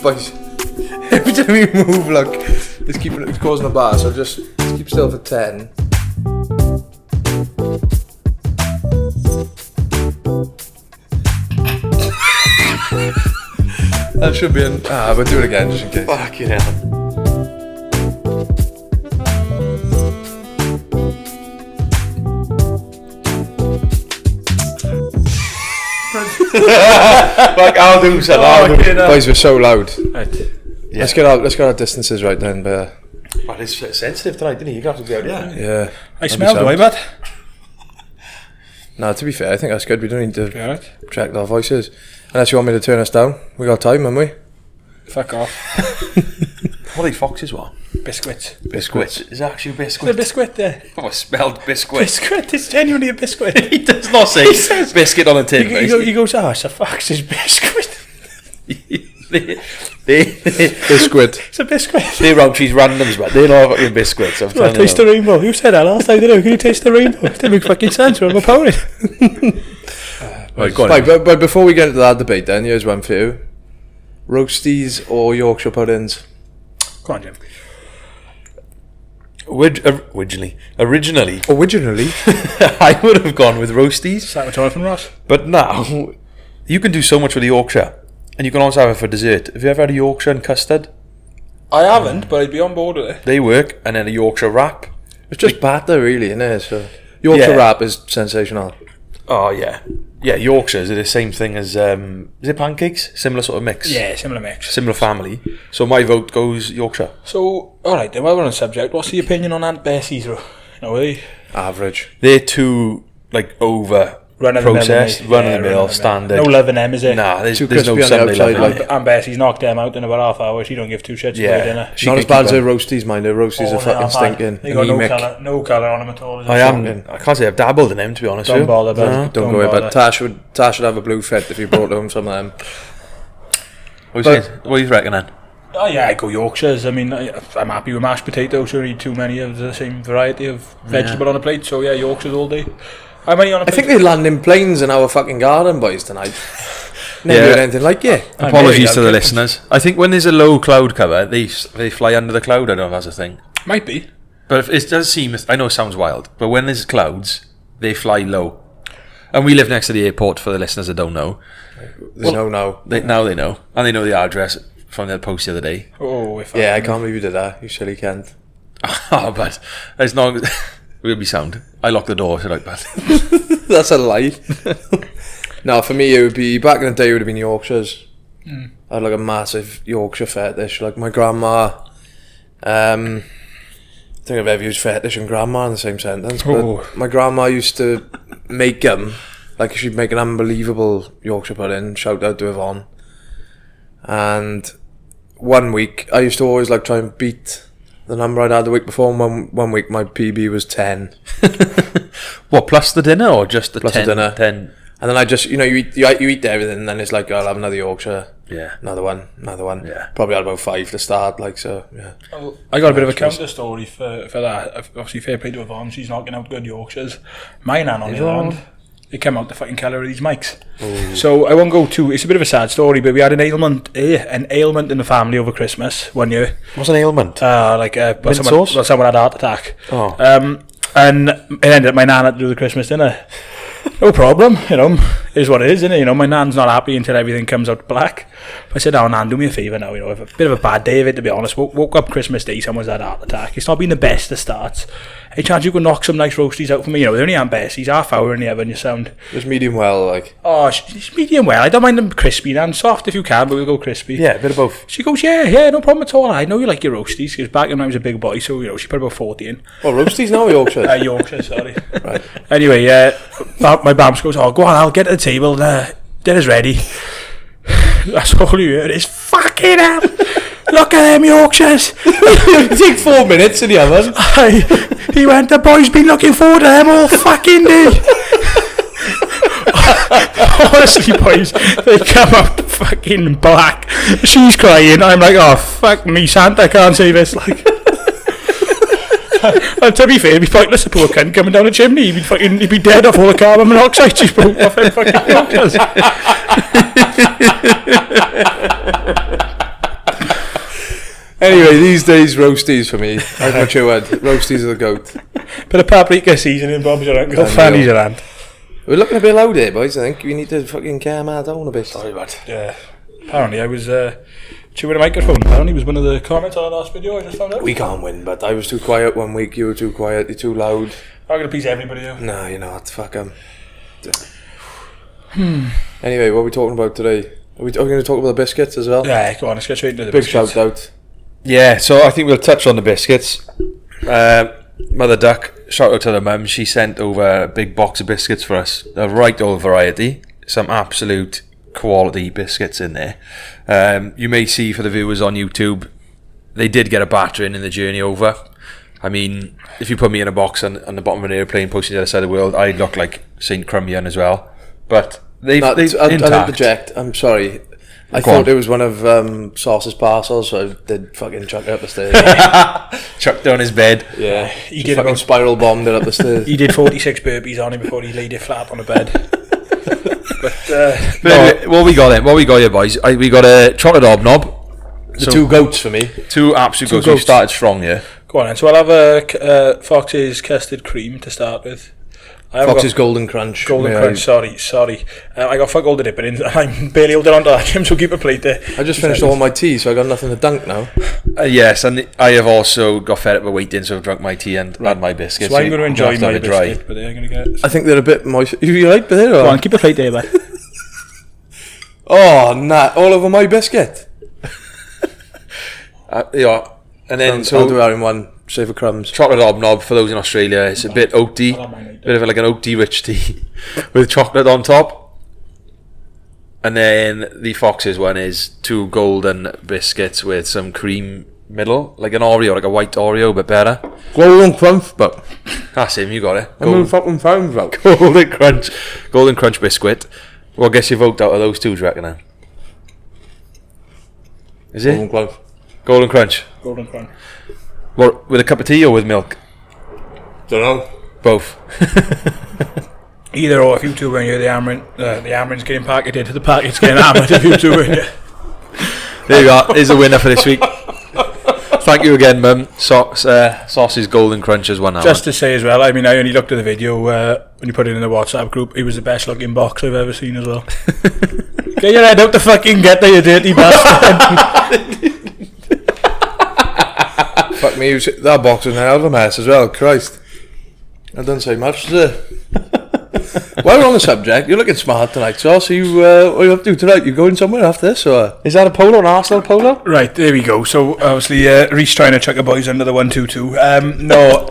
boys. Every time we move, look, it's causing a bar, so just keep still for 10. That should be we'll do it again just in case. Fucking hell. Like I'll do something. Boys, we're so loud. Right. Yeah. Let's get our distances right then, but well, it's sensitive tonight, didn't he? You got to go out, yeah. I smell the way, but no, to be fair, I think that's good. We don't need to project our voices. Unless you want me to turn us down. We got time, haven't we? Fuck off. What are these foxes, what? Biscuits. Biscuits. Is that actually a biscuit? It's a biscuit there. Oh, I smelled biscuit. Biscuit, it's genuinely a biscuit. He does not say biscuit on a tin. He goes, it's a fox's biscuit. Biscuit. It's a biscuit. They're Roundtree's randoms, but they're not fucking biscuits. I'm telling you. Taste the rainbow. You said that last time, didn't you? Can you taste the rainbow? It didn't make fucking sense. We're opponent. Right, go on. Right, but before we get into that debate, then here's one for you: Roasties or Yorkshire puddings? Go on, Jim. Originally, I would have gone with Roasties. Is that what Jonathan Ross? But now, you can do so much with a Yorkshire, and you can also have it for dessert. Have you ever had a Yorkshire and custard? I haven't, but I'd be on board with it. They work, and then a Yorkshire wrap. It's just batter, really, isn't it? So Yorkshire wrap is sensational. Oh yeah, Yorkshires are the same thing as is it pancakes? Similar sort of mix. Yeah, similar mix. Similar family. So my vote goes Yorkshire. So, alright then, while we're on the subject, what's the opinion on Aunt Bessie's, though? Are they? Average. They're too, over processed, run-of-the-mill, standard. No love in them, is it? Nah, there's Too no crispy on the Sunday outside, love. Aunt Bessie's knocked them out in about half hour. She don't give two shits about dinner. Not as bad as her Roasties, mind. Her Roasties are fucking stinking. They got no colour on them at all. I can't say I've dabbled in them, to be honest. Don't bother, bud. Don't go away, but Tash would have a blue fit if you brought home some of them. What do you reckon then? Oh yeah, I go Yorkshires. I mean, I'm happy with mashed potatoes. You don't need too many of the same variety of vegetable on a plate. So yeah, Yorkshires all day. How many on a plate? I think they land in planes in our fucking garden, boys, tonight. Never heard anything like Apologies to the listeners. I think when there's a low cloud cover, they fly under the cloud. I don't know if that's a thing. Might be. But it does seem, I know it sounds wild, but when there's clouds, they fly low. And we live next to the airport, for the listeners that don't know. Now they know. And they know the address from the post the other day. Oh, I can't believe you did that. You silly cunt. Oh, but as long as we'll be sound. I locked the door, so like that. That's a lie. No, for me, it would be, back in the day, it would have been Yorkshires. I had like a massive Yorkshire fetish. Like my grandma, I don't think I've ever used fetish and grandma in the same sentence, but my grandma used to make them, like she'd make an unbelievable Yorkshire pudding, shout out to Yvonne. And one week, I used to always like try and beat the number I'd had the week before, and one week my PB was 10. What, plus the dinner or just the plus 10? The dinner. 10. And then I just, you eat everything, and then it's like, I'll have another Yorkshire. Yeah. Another one. Yeah. Probably had about 5 to start, like, so, yeah. Well, I got a bit of a counter story for that. Obviously, fair play to Yvonne, she's knocking out good Yorkshires. My nan, on the other hand, it came out the fucking colour of these mics. Ooh. So I won't go too. It's a bit of a sad story, but we had an ailment in the family over Christmas one year. What's an ailment? Someone had a heart attack. Oh. And it ended up my nan had to do the Christmas dinner. No problem, is what it is, isn't it? My nan's not happy until everything comes out black. I said, "Oh, Nan, do me a favour now. I've a bit of a bad day of it, to be honest. Woke up Christmas Day, someone's had a heart attack. It's not been the best of starts. Hey, chance you can knock some nice roasties out for me. They only aren't Bessie's, half hour in the oven, you sound. Just medium well, like. Oh, it's medium well. I don't mind them crispy, Nan. Soft if you can, but we'll go crispy. Yeah, a bit of both. She goes, yeah, no problem at all. I know you like your roasties, because back when I was a big boy, so, she put about 40 in. Oh, roasties now or Yorkshire? Yorkshire, sorry. Right. Anyway, my Bams goes, oh, go on, I'll get to the table, dinner's ready. That's all you heard is, fucking hell, look at them Yorkshires. It take 4 minutes in the oven. He went, the boy's been looking forward to them all fucking day. Honestly, boys, they come out fucking black. She's crying, I'm like, oh, fuck me, Santa can't say this, like. And to be fair, it'd be pointless, a poor cunt coming down the chimney. He'd be dead off all the carbon monoxide she's broke off them fucking Yorkshires. Anyway, these days, roasties for me. I've got your word. Roasties are the goat. Bit of paprika seasoning, Bob's your uncle. Unreal. Fanny's your aunt. We're looking a bit loud here, boys. I think we need to fucking calm our down a bit. Sorry, bud. Yeah. Apparently, I was chewing a microphone. Apparently, was one of the comments on our last video. I just found out. We can't win, but I was too quiet one week. You were too quiet. You're too loud. I'm gonna please everybody out. No, you're not. Fuck them. Anyway, what are we talking about today? Are we going to talk about the biscuits as well? Yeah, go on. Let's get straight into the Big biscuits. shout out. Yeah, so I think we'll touch on the biscuits. Mother Duck, shout out to the mum. She sent over a big box of biscuits for us. A right old variety. Some absolute quality biscuits in there. You may see for the viewers on YouTube, they did get a battering in the journey over. I mean, if you put me in a box on the bottom of an airplane posting to the other side of the world, I'd look like St. Crumbian as well. But they've I'll intact. interject. I'm sorry. I thought it was one of Sauce's parcels, so I did fucking chuck it up the stairs. Chucked down his bed. Yeah. He Just did fucking about- spiral bombed it up the stairs. He did 46 burpees on him before he laid it flat on the bed. But anyway, what we got then? What we got here, boys? We got a chocolate hobnob. The two goats for me. Two absolute Two goats. We goats. started strong here. Go on then. So I'll have a Fox's custard cream to start with. I haven't Fox's got Golden Crunch. Golden Yeah, Crunch, sorry. I got fuck all to dip it in. I'm barely holding on to that, Jim, so keep a plate there. I just finished all my tea, so I got nothing to dunk now. Yes, and I have also got fed up with waiting, so I've drunk my tea and had my biscuits. So I'm going to enjoy have to my have it dry. biscuit, but they're going to get... I think they're a bit moist. You like there? Go on, keep a plate there, bud. Oh, nah, all over my biscuit. Yeah, and then I'll do that in one. Save for crumbs. chocolate hobnob for those in Australia. It's a bit oaty, bit of like an oaty rich tea with chocolate on top. And then the Fox's one is two golden biscuits with some cream middle, like an Oreo, like a white Oreo, but better. Golden Crunch, but That's him. You got it. how many fucking pounds, bro? Golden Crunch biscuit. Well, I guess you vote out of those two, do you reckon? Then? Is it Golden Crunch. Golden Crunch? Golden Crunch. What, with a cup of tea or with milk? Don't know. Both. Either or, if you two were in here, the Amarin's getting packeted, the packet's getting hammered if you two were in here. There you go. Here's the winner for this week. Thank you again, Mum. Sauce's Golden Crunch has won that Just one. to say as well, I mean, I only looked at the video when you put it in the WhatsApp group. It was the best looking box I've ever seen as well. Get your head out the fucking gutter, you dirty bastard. Fuck me, that box was an hell of a mess as well. Christ. I don't say much, does it? While we're on the subject, you're looking smart tonight, Sauce. What are you up to tonight? You going somewhere after this, or? Is that a polo, an Arsenal polo? Right, there we go. So obviously, Reece trying to chuck the boys under the 1-2-2. No,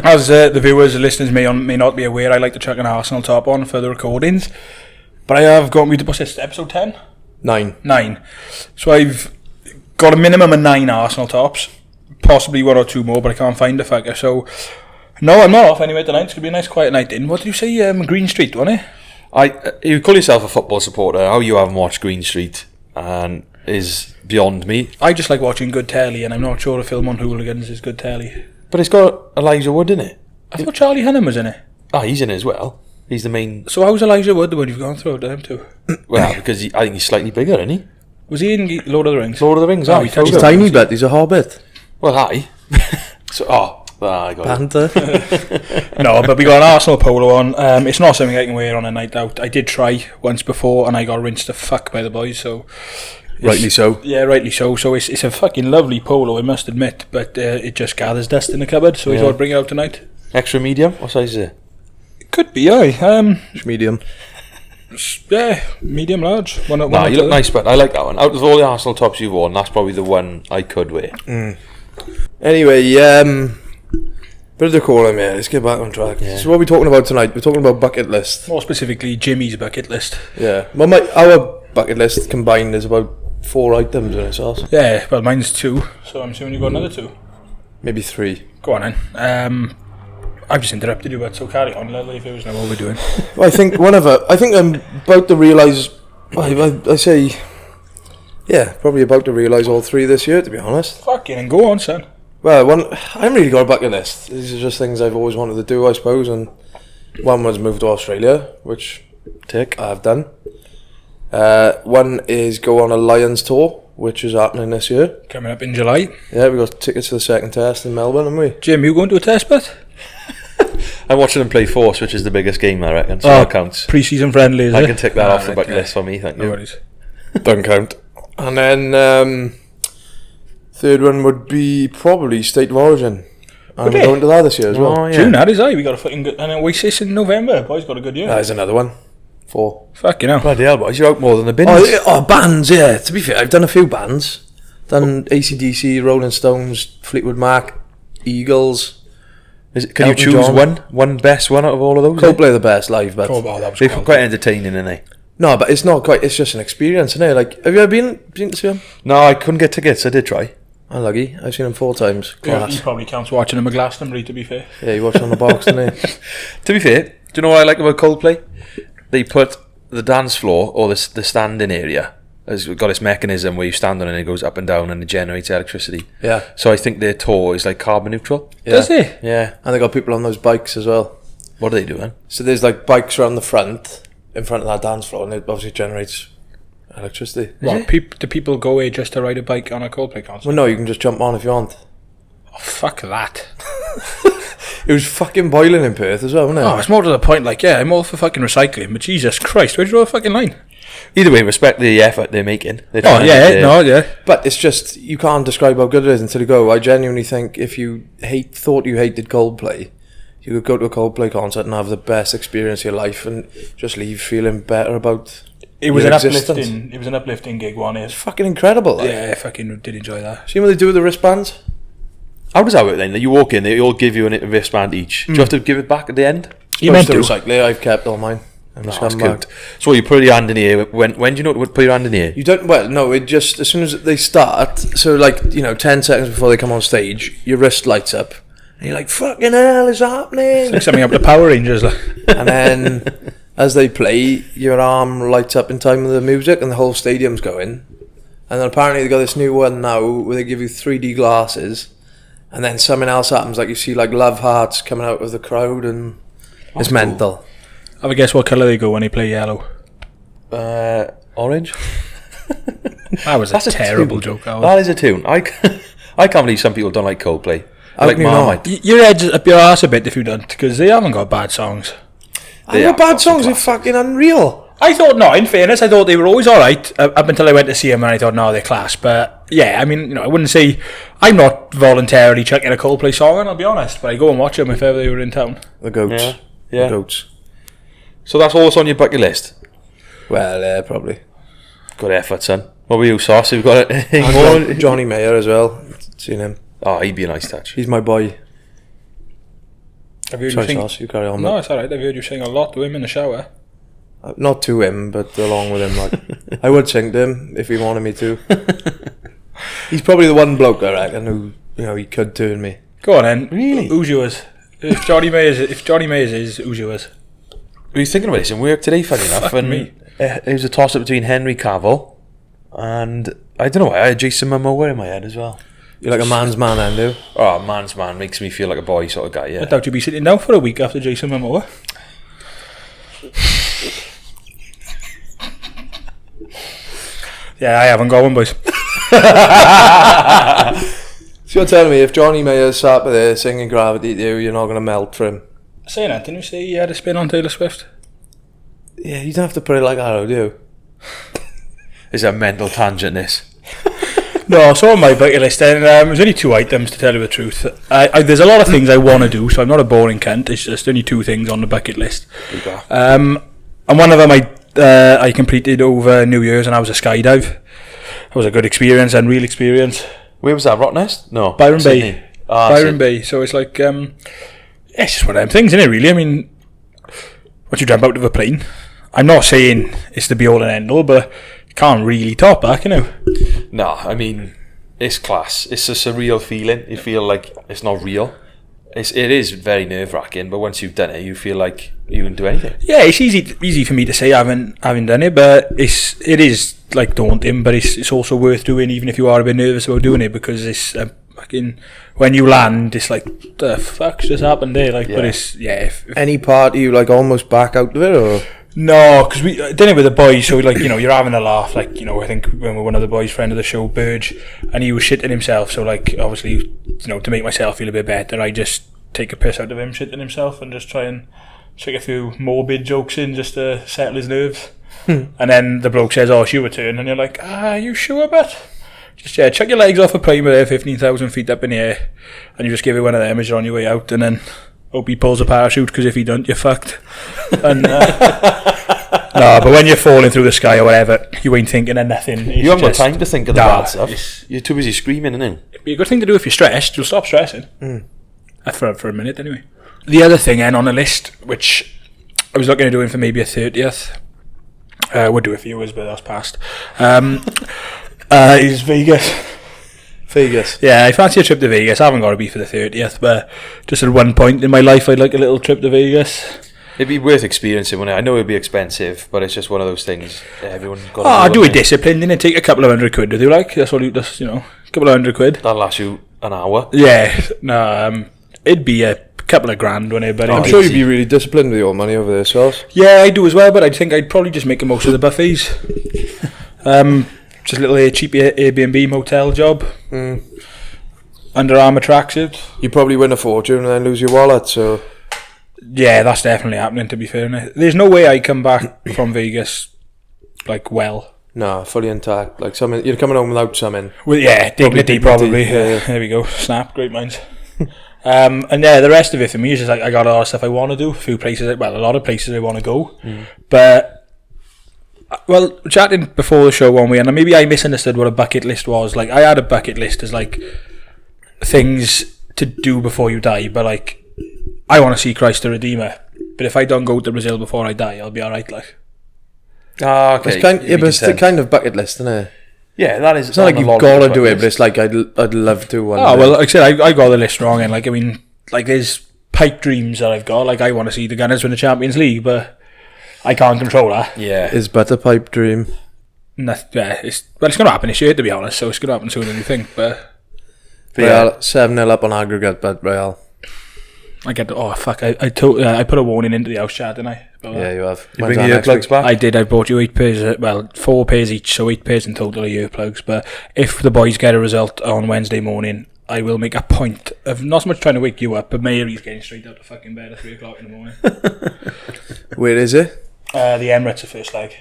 as the viewers, the listeners may not be aware, I like to chuck an Arsenal top on for the recordings. But I have got me to what's this, episode 10? 9. So I've got a minimum of 9 Arsenal tops, possibly 1 or 2 more, but I can't find the fucker. So no, I'm not off anyway tonight. It's gonna be a nice quiet night in. What did you say? Green Street, wasn't it? You call yourself a football supporter. How you haven't watched Green Street and is beyond me. I just like watching good telly, and I'm not sure a film on hooligans is good telly. But it's got Elijah Wood in it. I thought Charlie Hunnam was in it. Ah, he's in it as well. He's the main. So how's Elijah Wood the one you've gone through them too? Well, because I think he's slightly bigger, isn't he? Was he in Lord of the Rings? Lord of the Rings. Oh, aye, he touched He's Frodo. tiny, but he's a hobbit. Well, hi. So, I got it. Banter. No, but we got an Arsenal polo on. It's not something I can wear on a night out. I did try once before, and I got rinsed the fuck by the boys. So, Rightly so. yeah, rightly so. So it's a fucking lovely polo, I must admit. But it just gathers dust in the cupboard. So we Yeah. thought I'd bring it out tonight. Extra medium? What size is it? It could be, aye. It's medium. Yeah, medium large. One Nah, or you look two. nice, but I like that one. Out of all the Arsenal tops you've worn, that's probably the one I could wear. Anyway, bit of decorum here. Let's get back on track. Yeah. So what are we talking about tonight? We're talking about bucket list. More specifically, Jimmy's bucket list. Yeah. Well, our bucket list combined is about 4 items in it, Sauce. Yeah, well, mine's 2. So I'm assuming you've got another 2. Maybe 3. Go on then. I've just interrupted you, but so carry on. Let the viewers know what we're doing. Well, I think I'm about to realise. I say, yeah, probably about to realise all 3 this year. To be honest. Fucking and go on, son. Well, I haven't really got a bucket list. These are just things I've always wanted to do, I suppose. And one was move to Australia, which Tick. I've done. One is go on a Lions tour. which is happening this year. Coming up in July. Yeah, we got tickets for the second test in Melbourne, haven't we? Jim, you going to a test bet? I'm watching them play Force, which is the biggest game, I reckon, so that counts. Pre-season friendly, is I it? can tick that off the bucket list for me, thank No you. worries. Don't count. And then third one would be probably State of Origin. And we're going to that this year as well. Oh, yeah. June, that is I. We got a fucking good... And Oasis in November. Boys got a good year. There's another one. 4. Fucking hell. Bloody hell, boys, you're out more than the bins. Bands, yeah. To be fair, I've done a few bands. Done AC/DC, Rolling Stones, Fleetwood Mac, Eagles. Can you Elton choose John. one best one out of all of those? Coldplay are the best live, but That was They're quality. quite entertaining, aren't they? no, but it's not quite. It's just an experience, isn't it? Like, have you ever been to see them? No, I couldn't get tickets, I did try. I'm lucky. I've seen them 4 times. Yeah, Class. he probably counts watching him at Glastonbury, to be fair. Yeah, you watched on the box, didn't you? To be fair, do you know what I like about Coldplay? They put the dance floor, or the standing area, has got this mechanism where you stand on it and it goes up and down and it generates electricity. Yeah. So I think their tour is like carbon neutral. Yeah. Does he? Yeah. And they got people on those bikes as well. What are they doing? So there's like bikes around the front, in front of that dance floor, and it obviously generates electricity. What, do people go away just to ride a bike on a Coldplay concert? Well, no, you can just jump on if you want. Oh, fuck that. It was fucking boiling in Perth as well, wasn't it? Oh, it's more to the point, like, yeah, I'm all for fucking recycling, but Jesus Christ, where'd you draw the fucking line? Either way, respect the effort they're making. They're Oh, trying yeah, to- no, yeah. But it's just, you can't describe how good it is until you go. I genuinely think if you thought you hated Coldplay, you could go to a Coldplay concert and have the best experience of your life and just leave feeling better about It was your an existence. uplifting gig, one is. Fucking incredible. Like. Yeah, I fucking did enjoy that. See what they do with the wristbands? How does that work then? You walk in, they all give you a wristband each. Do you have to give it back at the end? You meant Supposed to. recycle it. I've kept all mine. I'm just That's going good. back. So you put your hand in here. When do you know to put your hand in here? You don't, well, no, it just, as soon as they start, so like, 10 seconds before they come on stage, your wrist lights up. And you're like, fucking hell is happening? Like something up the Power Rangers, like. And then, as they play, your arm lights up in time with the music and the whole stadium's going. And then apparently they got this new one now where they give you 3D glasses. And then something else happens, like you see like love hearts coming out of the crowd and it's mental. Have a guess what colour they go when they play yellow. Orange? That was That's a a terrible tune. joke. That was. That is a tune. I can't believe some people don't like Coldplay. How Like can you not? Marmite. Your head's up your arse a bit if you don't, because they haven't got bad songs. And the bad songs are fucking unreal. I thought, no, in fairness, I thought they were always alright up until I went to see them and I thought, no, they're class. But yeah, I mean, I wouldn't say I'm not voluntarily chucking a Coldplay song on, I'll be honest, but I go and watch them if ever they were in town. The goats. Yeah. Yeah. The goats. So that's all that's on your bucket list. Well, yeah, probably. Good effort, son. What were you, Sauce? You've got it. And Johnny Mayer as well. Seen him. Oh, he'd be a nice touch. He's my boy. Have you heard Sorry, you sing? Sauce, you carry on. No, mate. it's alright. I've heard you sing a lot to him in the shower. Not to him, but along with him. Like, I would sing to him if he wanted me to. He's probably the one bloke, I reckon, who he could turn me. Go on then. Really? Who's yours? If Johnny Mayers is, who's yours? We were thinking about this in work today, funny enough. Fuck And me. it was a toss-up between Henry Cavill and, I don't know why, I had Jason Momoa in my head as well. You're like a man's man, Andrew. Oh, man's man makes me feel like a boy sort of guy, I yeah. doubt you'd be sitting down for a week after Jason Momoa. Yeah, I haven't got one, boys. So you're telling me if Johnny Mayer's sat there singing Gravity to you, you're not going to melt for him? Saying that, didn't you say he had a spin on Taylor Swift? Yeah, you don't have to put it like that, do you? Is a mental tangent, this. No, so on my bucket list then, there's only 2 items to tell you the truth. There's a lot of things I want to do, so I'm not a boring cunt. It's just only 2 things on the bucket list. And one of them I completed over New Year's, and I was a skydive. It was a good experience and real experience. Where was that, Rottnest? No. Byron Sydney. Bay. Ah, Byron Bay. So it's like, it's just one of them things, isn't it, really? I mean, once you jump out of a plane, I'm not saying it's the be-all and end-all, but you can't really top that, can you? No, I mean, it's class. It's a surreal feeling. You feel like it's not real. It is very nerve-wracking, but once you've done it, you feel like you can do anything. Yeah, it's easy for me to say I haven't done it, but it is like daunting, but it's also worth doing even if you are a bit nervous about doing it, because it's fucking, when you land, it's like, the fuck's just happened there? Like, Yeah. but it's, yeah. Any part you like almost back out of it, or No, because we did it with the boys, so like, you know, you're having a laugh, like, you know, I think when one of the boys, friend of the show, Burge, and he was shitting himself, so like, obviously, you know, to make myself feel a bit better, I just take a piss out of him shitting himself and just try and stick a few morbid jokes in just to settle his nerves. And then the bloke says, oh, it's your turn, and you're like, are you sure, but just, yeah, chuck your legs off a primer there, 15,000 feet up in the air, and you just give it one of them as you're on your way out, and then hope he pulls a parachute, because if he don't, you're fucked. And no, but when you're falling through the sky or whatever, you ain't thinking of nothing. You haven't got time to think of the bad stuff. You're too busy screaming, innit? It'd be a good thing to do if you're stressed. You'll stop stressing. For a minute, anyway. The other thing, then, on the list, which I was looking at doing for maybe a 30th, we'll do it for you, but that's past, is Vegas. Vegas. Yeah, I fancy a trip to Vegas. I haven't got to be for the 30th, but just at one point in my life, I'd like a little trip to Vegas. It'd be worth experiencing, wouldn't it? I know it'd be expensive, but it's just one of those things everyone's got to I'll do it disciplined, and take a couple of $100 with you, like. That's all you, just, you know, a couple of $100. That'll last you an hour. Yeah, no, it'd be a couple of grand, wouldn't it? But I'm sure you'd be really disciplined with your money over there, Sauce. Yeah, I do as well, but I think I'd probably just make the most of the buffets. Just a little cheap Airbnb motel job. Under Armour tracksuit. You probably win a fortune and then lose your wallet, so... Yeah, that's definitely happening, to be fair. There's no way I come back from Vegas, like, well. No, fully intact. Like, something, you're coming home without something. Well, yeah, dignity probably. Yeah. There we go. Snap, great minds. And yeah, the rest of it for me is just like, I got a lot of stuff I want to do. A few places, well, a lot of places I want to go. But, well, chatting before the show one way, and maybe I misunderstood what a bucket list was. Like, I had a bucket list as like things to do before you die, but like, I want to see Christ the Redeemer, but if I don't go to Brazil before I die, I'll be alright, like. Ah, okay. But it's the kind of bucket list, isn't it? Yeah, that is. It's not like you've got to do it, but it's like I'd love to one day. Well, like I said, I got the list wrong, and like, I mean, like, there's pipe dreams that I've got. Like, I want to see the Gunners win the Champions League, but I can't control that. Yeah. Is but a pipe dream. Yeah, it's going to happen this year, to be honest, so it's going to happen sooner than you think, but Real, 7-0 up on aggregate, but Real. I get the, I put a warning into the house chat, didn't I? Yeah, you have. You bring your earplugs back? I did. I bought you 8 pairs, 4 pairs each, so 8 pairs in total of earplugs. But if the boys get a result on Wednesday morning, I will make a point of not so much trying to wake you up, but Mary's getting straight out of fucking bed at 3 o'clock in the morning. Where is it? The Emirates, the first leg.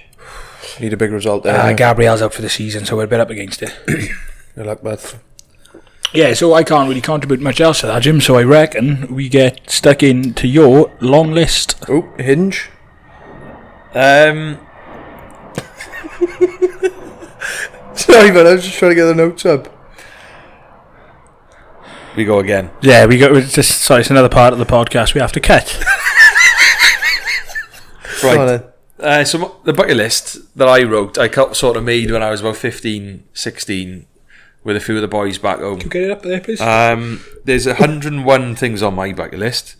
Need a big result there. Gabriel's out for the season, so we're a bit up against it. Good luck, Beth. Yeah, so I can't really contribute much else to that, Jim, so I reckon we get stuck into your long list. Oh, Hinge. Um, Sorry, man, I was just trying to get the notes up. We go again. Yeah, we go. Sorry, it's another part of the podcast we have to cut. Right. So the bucket list that I wrote, I sort of made when I was about 15, 16, with a few of the boys back home. Can you get it up there, please? There's 101 things on my bucket list.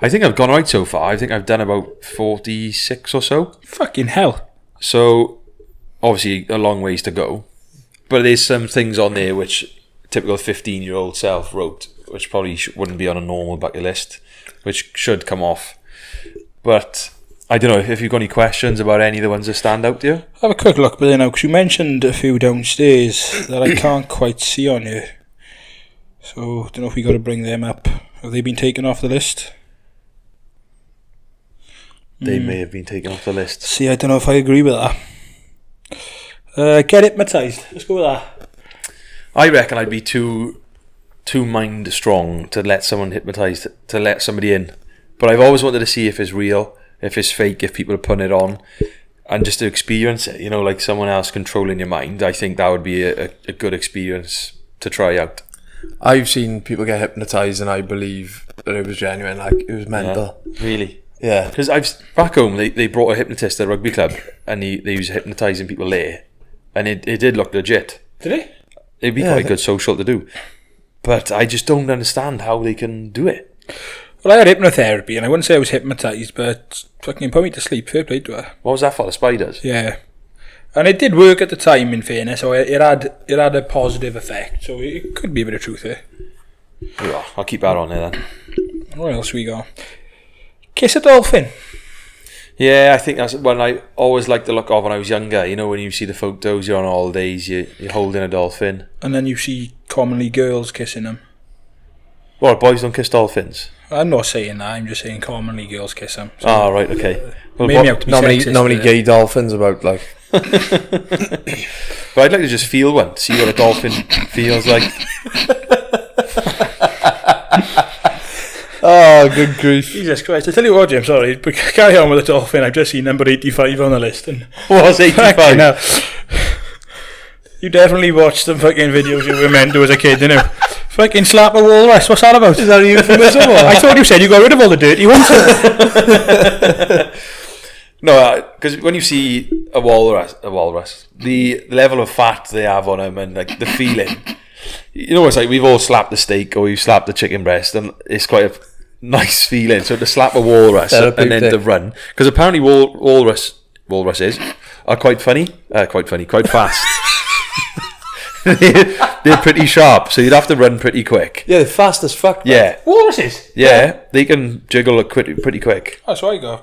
I think I've gone right so far. I think I've done about 46 or so. Fucking hell. So, obviously, a long ways to go. But there's some things on there which typical 15-year-old self wrote, which probably wouldn't be on a normal bucket list, which should come off. But I don't know if you've got any questions about any of the ones that stand out to you. Have a quick look, but then, because you mentioned a few downstairs that I can't quite see on you. So, I don't know if we got to bring them up. Have they been taken off the list? They may have been taken off the list. See, I don't know if I agree with that. Get hypnotised. Let's go with that. I reckon I'd be too mind strong to let someone hypnotise, to let somebody in. But I've always wanted to see if it's real, if it's fake, if people are putting it on, and just to experience it, you know, like someone else controlling your mind. I think that would be a good experience to try out. I've seen people get hypnotised and I believe that it was genuine, like it was mental. Yeah, really? Yeah. Because back home, they brought a hypnotist at a rugby club and they was hypnotising people there. And it did look legit. Did it? It'd be quite good social to do. But I just don't understand how they can do it. Well, I had hypnotherapy and I wouldn't say I was hypnotised, but fucking put me to sleep. Fair play to her. What was that for, the spiders? Yeah. And it did work at the time, in fairness, so it had a positive effect, so it could be a bit of truth there. Yeah, I'll keep that on there then. What else we got? Kiss a dolphin. Yeah, I think that's one I always liked the look of when I was younger. You know, when you see the photos, you're on holidays, you're holding a dolphin. And then you see commonly girls kissing them. Well, boys don't kiss dolphins. I'm not saying that, I'm just saying commonly girls kiss them. So Oh, right, okay. Well, maybe have to be Not many sexist, gay dolphins about, like. but I'd like to just feel one, see what a dolphin feels like. Oh, good grief. Jesus Christ, I tell you what, Jim, sorry, but carry on with the dolphin. I've just seen number 85 on the list. And What's 85? now, you definitely watched some fucking videos you were meant to as a kid, didn't you? Fucking slap a walrus, what's that about? Is that a euphemism? I thought you said you got rid of all the dirty ones. No, because when you see a walrus, the level of fat they have on them and like the feeling, you know, it's like we've all slapped the steak or we've slapped the chicken breast, and it's quite a nice feeling. So to slap a walrus and then to run, because apparently walruses are quite fast. They're pretty sharp, so you'd have to run pretty quick. Yeah, they're fast as fuck. Yeah, Walruses? yeah, they can jiggle pretty quick. That's what I go.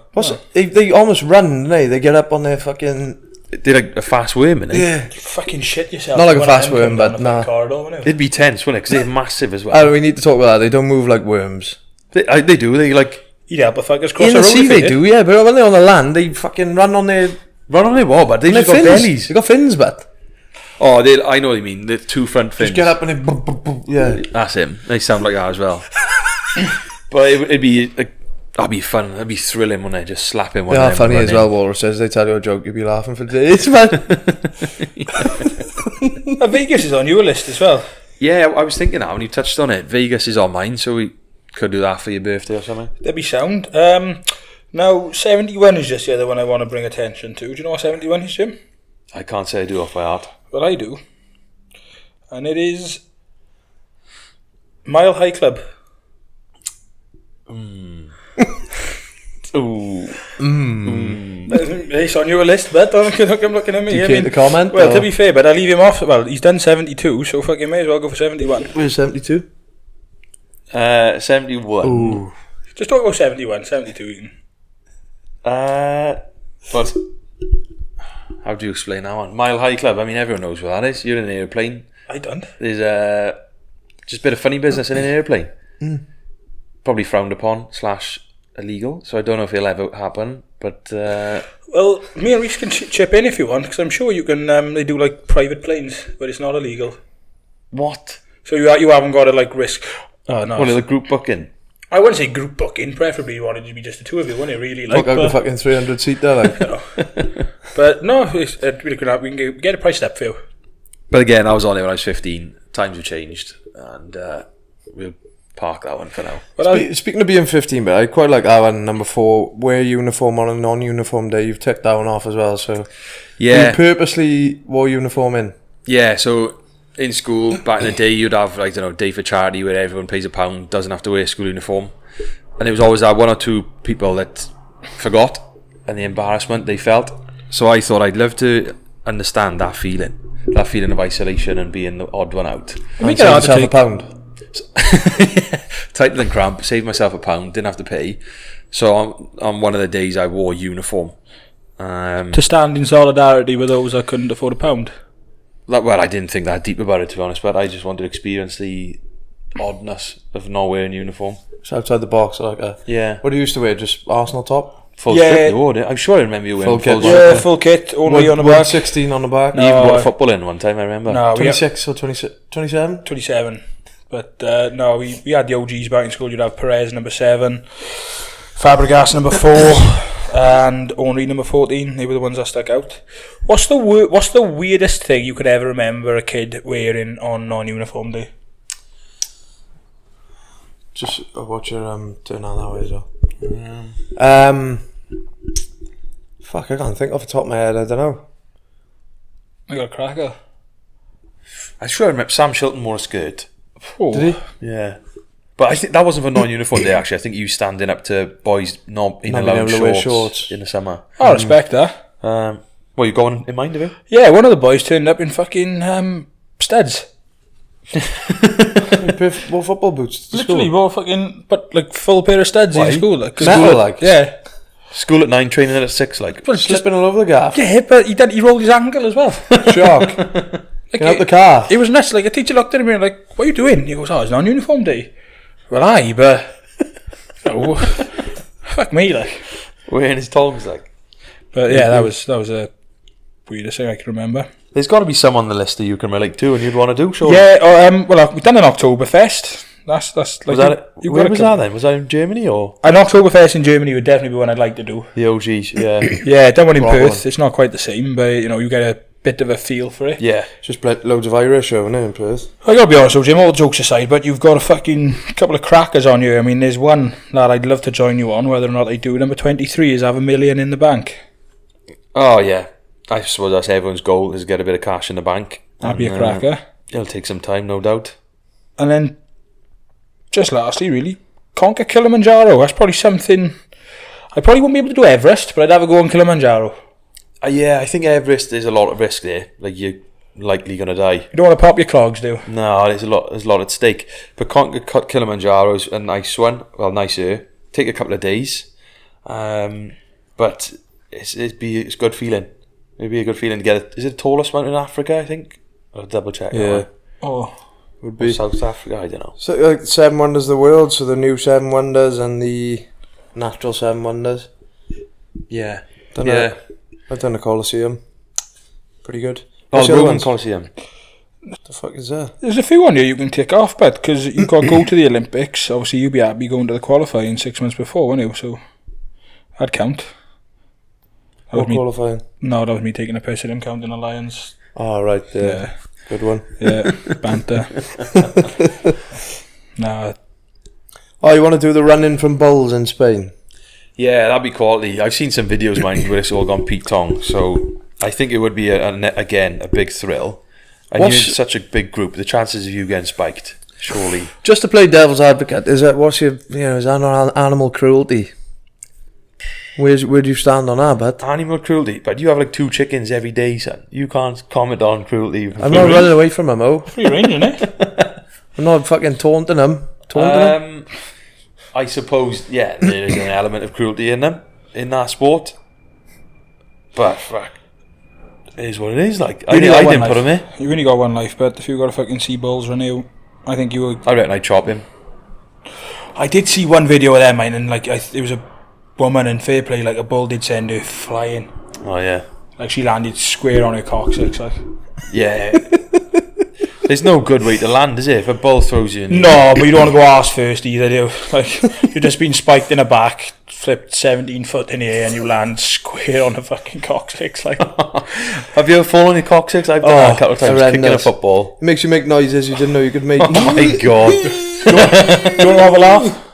They almost run, don't they? They get up on their fucking... They're like a fast worm, innit? Yeah. You fucking shit yourself. Not like a One of fast them worm, come but down the nah. corridor, wouldn't it? It'd be tense, wouldn't it? Because they're massive as well. We need to talk about that. They don't move like worms. They do. They like You'd help the fuckers cross In the the road. sea if they did. do, yeah, but when they're on the land, they fucking run on their wall, but they've just got fins. bellies. They got fins, but Oh, I know what you mean. The two front fins. just get up and they boom, boom, boom. Yeah. That's him. They sound like that as well. But it'd be like, that'd be fun. That'd be thrilling, wouldn't it? Just slap him. They are funny as well, walruses. They tell you a joke, you'll be laughing for days, man. Vegas is on your list as well. Yeah, I was thinking that when you touched on it. Vegas is on mine, so we could do that for your birthday or something. That'd be sound. Now, 71 is just the other one I want to bring attention to. Do you know what 71 is, Jim? I can't say I do off by heart. Well, I do. And it is Mile High Club. Ooh. It's on your list, but don't come looking at me. Do you care to comment? Well, to be fair, but I'll leave him off. Well, he's done 72, so fucking may as well go for 71. Where's 72? 71. Ooh. Just talk about 71, 72 even. But how do you explain that one? Mile High Club. I mean, everyone knows what that is. You're in an airplane. I don't. There's just a bit of funny business in an airplane. Probably frowned upon / illegal. So I don't know if it'll ever happen. But Well, me and Reese can chip in if you want, because I'm sure you can. They do like private planes, but it's not illegal. what? So you haven't got to like risk. Oh no. One of the group booking. I wouldn't say group booking. Preferably you wanted to be just the two of you, wouldn't it? Really, like. Fuck out the fucking 300 seat there, like. But no, it's really good. We can get a price up for you. But again, I was on it when I was 15. Times have changed, and we'll park that one for now. But Speaking of being 15, but I quite like that one, number 4, wear uniform on a non-uniform day. You've ticked that one off as well, so... Yeah. You purposely wore uniform in? Yeah, so in school, back in the day, you'd have, like, I don't know, day for charity where everyone pays £1, doesn't have to wear a school uniform. And there was always that one or two people that forgot, and the embarrassment they felt. So I thought I'd love to understand that feeling of isolation and being the odd one out. And save yourself £1. Tighter than cramp, saved myself £1, didn't have to pay. So on one of the days I wore uniform. to stand in solidarity with those that couldn't afford £1. Well, I didn't think that deep about it, to be honest, but I just wanted to experience the oddness of not wearing uniform. It's outside the box, like a... Yeah. What do you used to wear? Just Arsenal top? Full Yeah. kit, you wore it. I'm sure I remember you wearing Full kit. Yeah, full kit, only on the back. 16 on the back? You even brought football in one time, I remember. No, 26 or 27? 27. But no, we had the OGs back in school. You'd have Perez number 7, Fabregas number 4, and Henry number 14. They were the ones that stuck out. What's the weirdest thing you could ever remember a kid wearing on non-uniform day? Just watch your turn on that way as well. Fuck, I can't think off the top of my head. I don't know. I got a cracker. I'm sure I remember Sam Shilton wore a skirt. Oh. Did he? Yeah. But I think that wasn't for non-uniform day, actually. I think you standing up to boys not Not allowed being able to wear shorts shorts. in the summer. I respect that. Well, you going in mind of it? Yeah, one of the boys turned up in fucking studs. Wore football boots to Literally school. wore fucking, but like full pair of studs Why? in school. Like, 'cause Metal, school- like? Yeah. School at 9, training at 6, like. But it's Just been all over the gaff. yeah, but he rolled his ankle as well. Shock. Like, Get out the car. It was nuts. Like, a teacher looked at him and like, what are you doing? He goes, oh, it's non-uniform day. Well, aye, but... oh, fuck me, like. Wearing his tongs, like. But yeah, that was a weirdest thing I can remember. There's got to be some on the list that you can relate to and you'd want to do, sure. Yeah, well, we've done an Oktoberfest. That's like... Was that it? Where was that then? Was that in Germany or? An Oktoberfest in Germany would definitely be one I'd like to do. The OGs, yeah. Yeah, done one in Rock Perth. one. It's not quite the same, but, you know, you get a bit of a feel for it. Yeah. Just loads of Irish over there in Perth. I gotta be honest with Jim, all jokes aside, but you've got a fucking couple of crackers on you. I mean, there's one that I'd love to join you on, whether or not they do. Number 23 is have $1 million in the bank. Oh, yeah. I suppose that's everyone's goal, is get a bit of cash in the bank. That'd be a cracker. It'll take some time, no doubt. And then, just lastly, really, conquer Kilimanjaro. That's probably something... I probably wouldn't be able to do Everest, but I'd have a go on Kilimanjaro. Yeah, I think Everest, there's a lot of risk there. Like, you're likely going to die. You don't want to pop your clogs, do you? No, there's a lot at stake. But conquer Kilimanjaro's a nice one. Well, nicer. Take a couple of days. But it's a good feeling. It'd be a good feeling to get it. Is it the tallest mountain in Africa, I think? I'll double check. Yeah. Oh. Would be. Or South Africa, I don't know. So, like, 7 Wonders of the World, so the new 7 Wonders and the natural 7 Wonders. Yeah. I've done the Colosseum. Pretty good. Oh, What's the the other Roman ones? Colosseum. What the fuck is that? There's a few on here you can tick off, but because you've got to go to the Olympics, obviously you'd be happy going to the qualifying 6 months before, wouldn't you? So, that'd count. That was What me, qualifying? no, that was me taking a piss at him counting the Lions. Oh, right, yeah. Good one. Yeah, banter. Nah, Oh, you want to do the running from bulls in Spain? Yeah, that'd be quality. I've seen some videos, mind, where it's all gone Pete Tong, so I think it would be, again, a big thrill. And you're in such a big group, the chances of you getting spiked, surely. Just to play devil's advocate, is that is that animal cruelty? Where do you stand on that, but Animal cruelty, but you have like 2 chickens every day, son. You can't comment on cruelty. I'm not running away from them, free range, isn't it? I'm not fucking taunting them. I suppose, yeah, there is an element of cruelty in them, in that sport. But, fuck, it is what it is, like. I didn't put him in. You only got one life, but if you got to fucking see bulls run out, I think you would... I reckon I'd chop him. I did see one video of them, mine, and like, it was a woman in fair play, like a bull did send her flying. Oh, yeah. Like, she landed square on her coccyx, like. Yeah. There's no good way to land, is it? If a bull throws you in... No, but you don't want to go arse first either, do you? Like, you've just been spiked in the back, flipped 17 foot in the air, and you land square on the fucking coccyx, like. Have you ever fallen on your coccyx? I've done that a couple of times, horrendous. kicking a football. It makes you make noises you didn't know you could make. Oh my god. Do you want to have a laugh?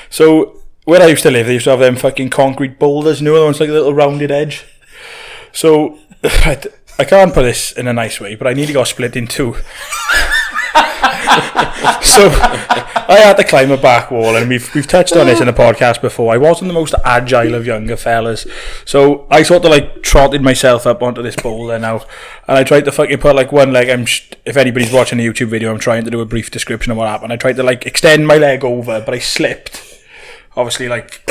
So, where I used to live, they used to have them fucking concrete boulders, you know, the ones like a little rounded edge. So, I can't put this in a nice way, but I nearly got split in two. So, I had to climb a back wall, and we've touched on this in the podcast before. I wasn't the most agile of younger fellas, so I sort of like trotted myself up onto this boulder now, and I tried to fucking put like one leg. If anybody's watching the YouTube video, I'm trying to do a brief description of what happened. I tried to like extend my leg over, but I slipped. Obviously, like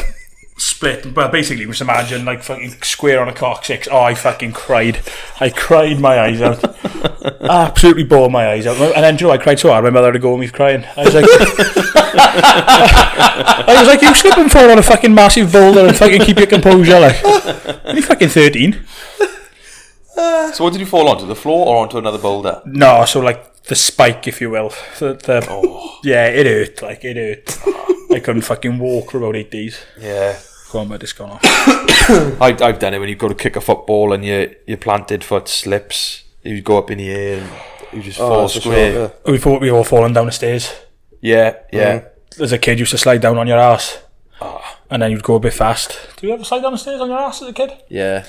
split, but basically just imagine like fucking square on a coccyx. Oh, I fucking cried. I cried my eyes out. Absolutely bawled my eyes out. And then, you know, I cried so hard my mother had to go with me crying. I was like, you slip and fall on a fucking massive boulder and fucking keep your composure, like. Only fucking 13. So what did you fall onto? The floor or onto another boulder? No, so like the spike, if you will. Yeah, it hurt. Like, it hurt. I couldn't fucking walk for about 8 days. Yeah. Go on, but it's gone off. I've done it when you go to kick a football and your planted foot slips. You go up in the air and you just fall square. Sure, We thought we were all falling down the stairs. Yeah. As a kid, you used to slide down on your ass. And then you'd go a bit fast. Do you ever slide down the stairs on your ass as a kid? Yeah.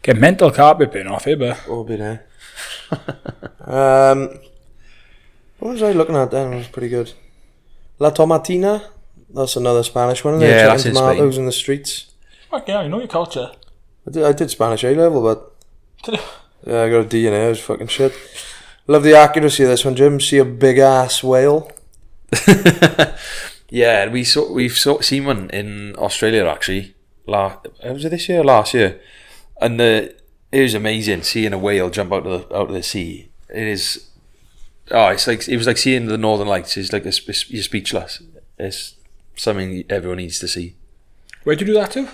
Get mental carpet burn off here, but... Oh, be there. What was I looking at then? It was pretty good. La Tomatina. That's another Spanish one. Yeah, that's in tomatoes Spain. in the streets. Fuck yeah, you know your culture. I did Spanish A level, but yeah, I got a D in it. It was fucking shit. Love the accuracy of this one, Jim. See a big ass whale. Yeah, we've seen one in Australia actually. was it this year or last year? And it was amazing seeing a whale jump out of the sea. It is. Oh, it was like seeing the Northern Lights. It's like you're speechless. It's something everyone needs to see. Where'd you do that to?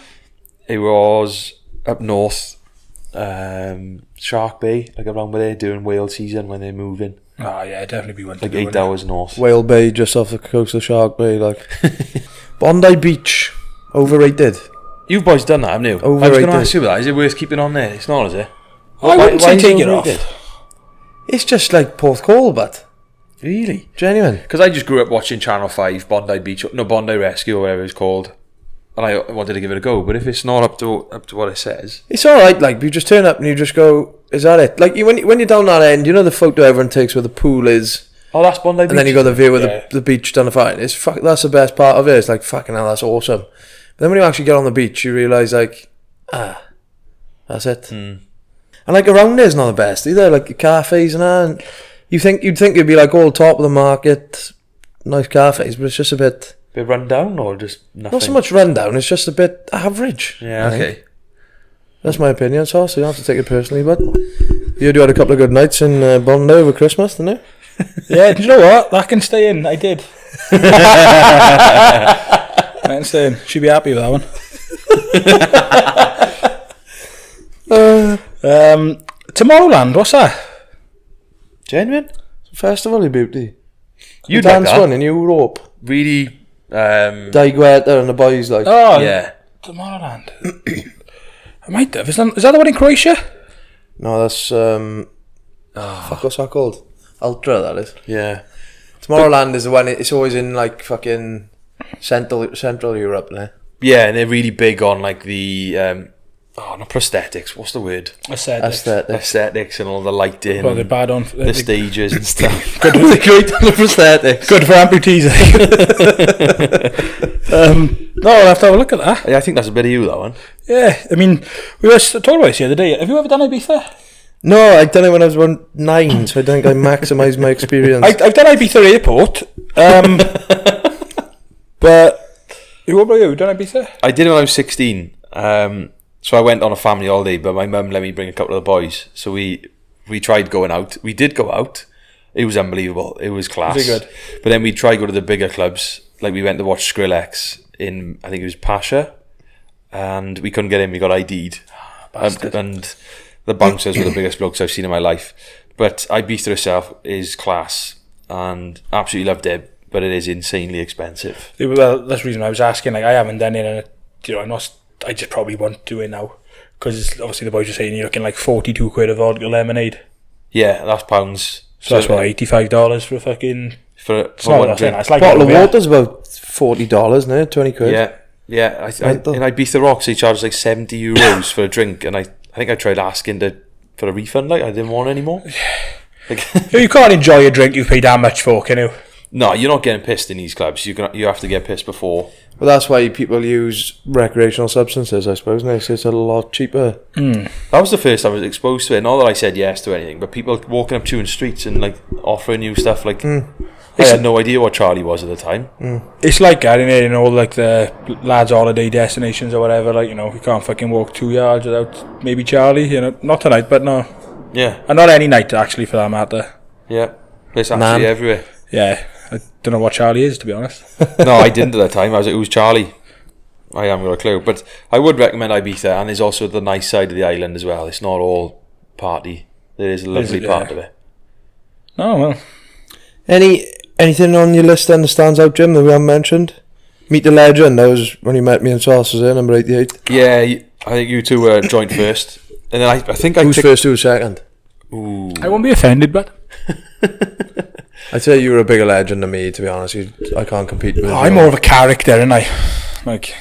It was up north, Shark Bay, like around where they're doing whale season when they're moving. Oh yeah, definitely be one. Like 8 hours north. Whale Bay, just off the coast of Shark Bay, like. Bondi Beach, overrated. You boys done that, haven't you? Overrated. I was going to ask you that. Is it worth keeping on there? It's not, is it? I wouldn't say is take it overrated? off. It's just like Porthcawl, but Really? genuine. Because I just grew up watching Channel 5, Bondi Rescue or whatever it's called. And I wanted to give it a go. But if it's not up to what it says... It's alright, like, you just turn up and you just go, is that it? Like, when you're down that end, you know the photo everyone takes where the pool is, Oh, that's Bondi Beach. and then you got the view of Yeah. the beach down the fine. That's the best part of it. It's like, fucking hell, that's awesome. But then when you actually get on the beach, you realise, like, that's it. And, like, around there's not the best either. Like, the cafes and that. And you'd think it'd be, like, all top of the market, nice cafes, but it's just a bit... Bit run down or just nothing? Not so much rundown, it's just a bit average. Yeah, I think. okay. That's my opinion, so you don't have to take it personally, but you had a couple of good nights in Bondi over Christmas, didn't you? Yeah, do you know what? That can stay in. I did. That can stay in. She'd be happy with that one. Tomorrowland, what's that? Genuine? Festival of Beauty. You'd The like dance that? one in Europe. Really... Daigueta and the boys, like. Oh, yeah. Tomorrowland. I might have. Is that the one in Croatia? No, that's fuck, what's that called? Ultra, that is. Yeah. Tomorrowland is the one. It's always in like fucking Central Europe, there. Yeah, and they're really big on like the not prosthetics. What's the word? Aesthetics and all the lighting. Well, they're bad on the stages and stuff. Good, great on the prosthetics. Good for amputees. No, I'll have to have a look at that. Yeah, I think that's a bit of you, that one. Yeah, I mean, we were talking about this the other day. Have you ever done Ibiza? No, I done it when I was 9, so I think I maximised my experience. I've done Ibiza Airport. But what about you? Done Ibiza? I did it when I was 16. So I went on a family holiday, but my mum let me bring a couple of the boys. So we tried going out. We did go out. It was unbelievable. It was class. Was it good? But then we tried to go to the bigger clubs. Like we went to watch Skrillex in, I think it was Pasha, and we couldn't get in. We got ID'd. And the bouncers were the biggest blokes I've seen in my life. But Ibiza itself is class, and absolutely loved it. But it is insanely expensive. Well, that's the reason I was asking. Like, I haven't done it, and I just probably won't do it now because obviously the boys are saying you're looking like 42 quid of vodka lemonade. Yeah, that's pounds. So that's what, $85 for a fucking. For not one what I'm saying, drink. it's like bottle of over here. water's about $40, isn't it? 20 quid. Yeah. In Ibiza Rocks, they charged like €70 for a drink, and I think I tried asking for a refund. Like I didn't want any more. Like, You can't enjoy a drink you've paid that much for, can you? no, you're not getting pissed in these clubs. You have to get pissed before. Well, that's why people use recreational substances, I suppose. And it's a lot cheaper. That was the first time I was exposed to it. Not that I said yes to anything, but people walking up to you in streets and like offering you stuff. Like I had no idea what Charlie was at the time. It's like that, innit? You know, like the lads' holiday destinations or whatever. Like, you know, you can't fucking walk 2 yards without maybe Charlie. You know, not tonight, but no, Yeah, and not any night actually, for that matter. yeah. It's absolutely Man. everywhere. Yeah, I don't know what Charlie is, to be honest. No, I didn't at the time. I was like, who's Charlie? I haven't got a clue. But I would recommend Ibiza, and there's also the nice side of the island as well. It's not all party. There is a lovely part of it. Oh well. Anything on your list then that stands out, Jim, that we haven't mentioned? Meet the Legend, that was when you met me and Sauce, was it, number 88? Yeah, I think you two were joint first. And then I think I Who's ticked... first, who's second? Ooh. I won't be offended, but I'd say you were a bigger legend than me, to be honest. I can't compete with you. I'm more of a character, and like,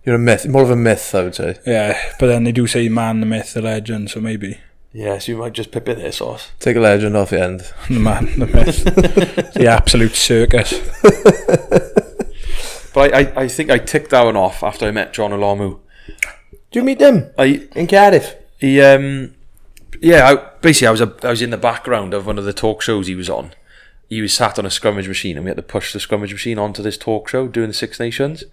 You're a myth, more of a myth, I would say. yeah. But then they do say man, the myth, the legend. So maybe Yeah, so you might just pip it there, Sauce. Take a legend off the end. the man, the myth, the absolute circus. But I think I ticked that one off after I met John Olomu. Did you meet him in Cardiff? He yeah, I was in the background of one of the talk shows he was on. He was sat on a scrummage machine, and we had to push the scrummage machine onto this talk show doing the Six Nations.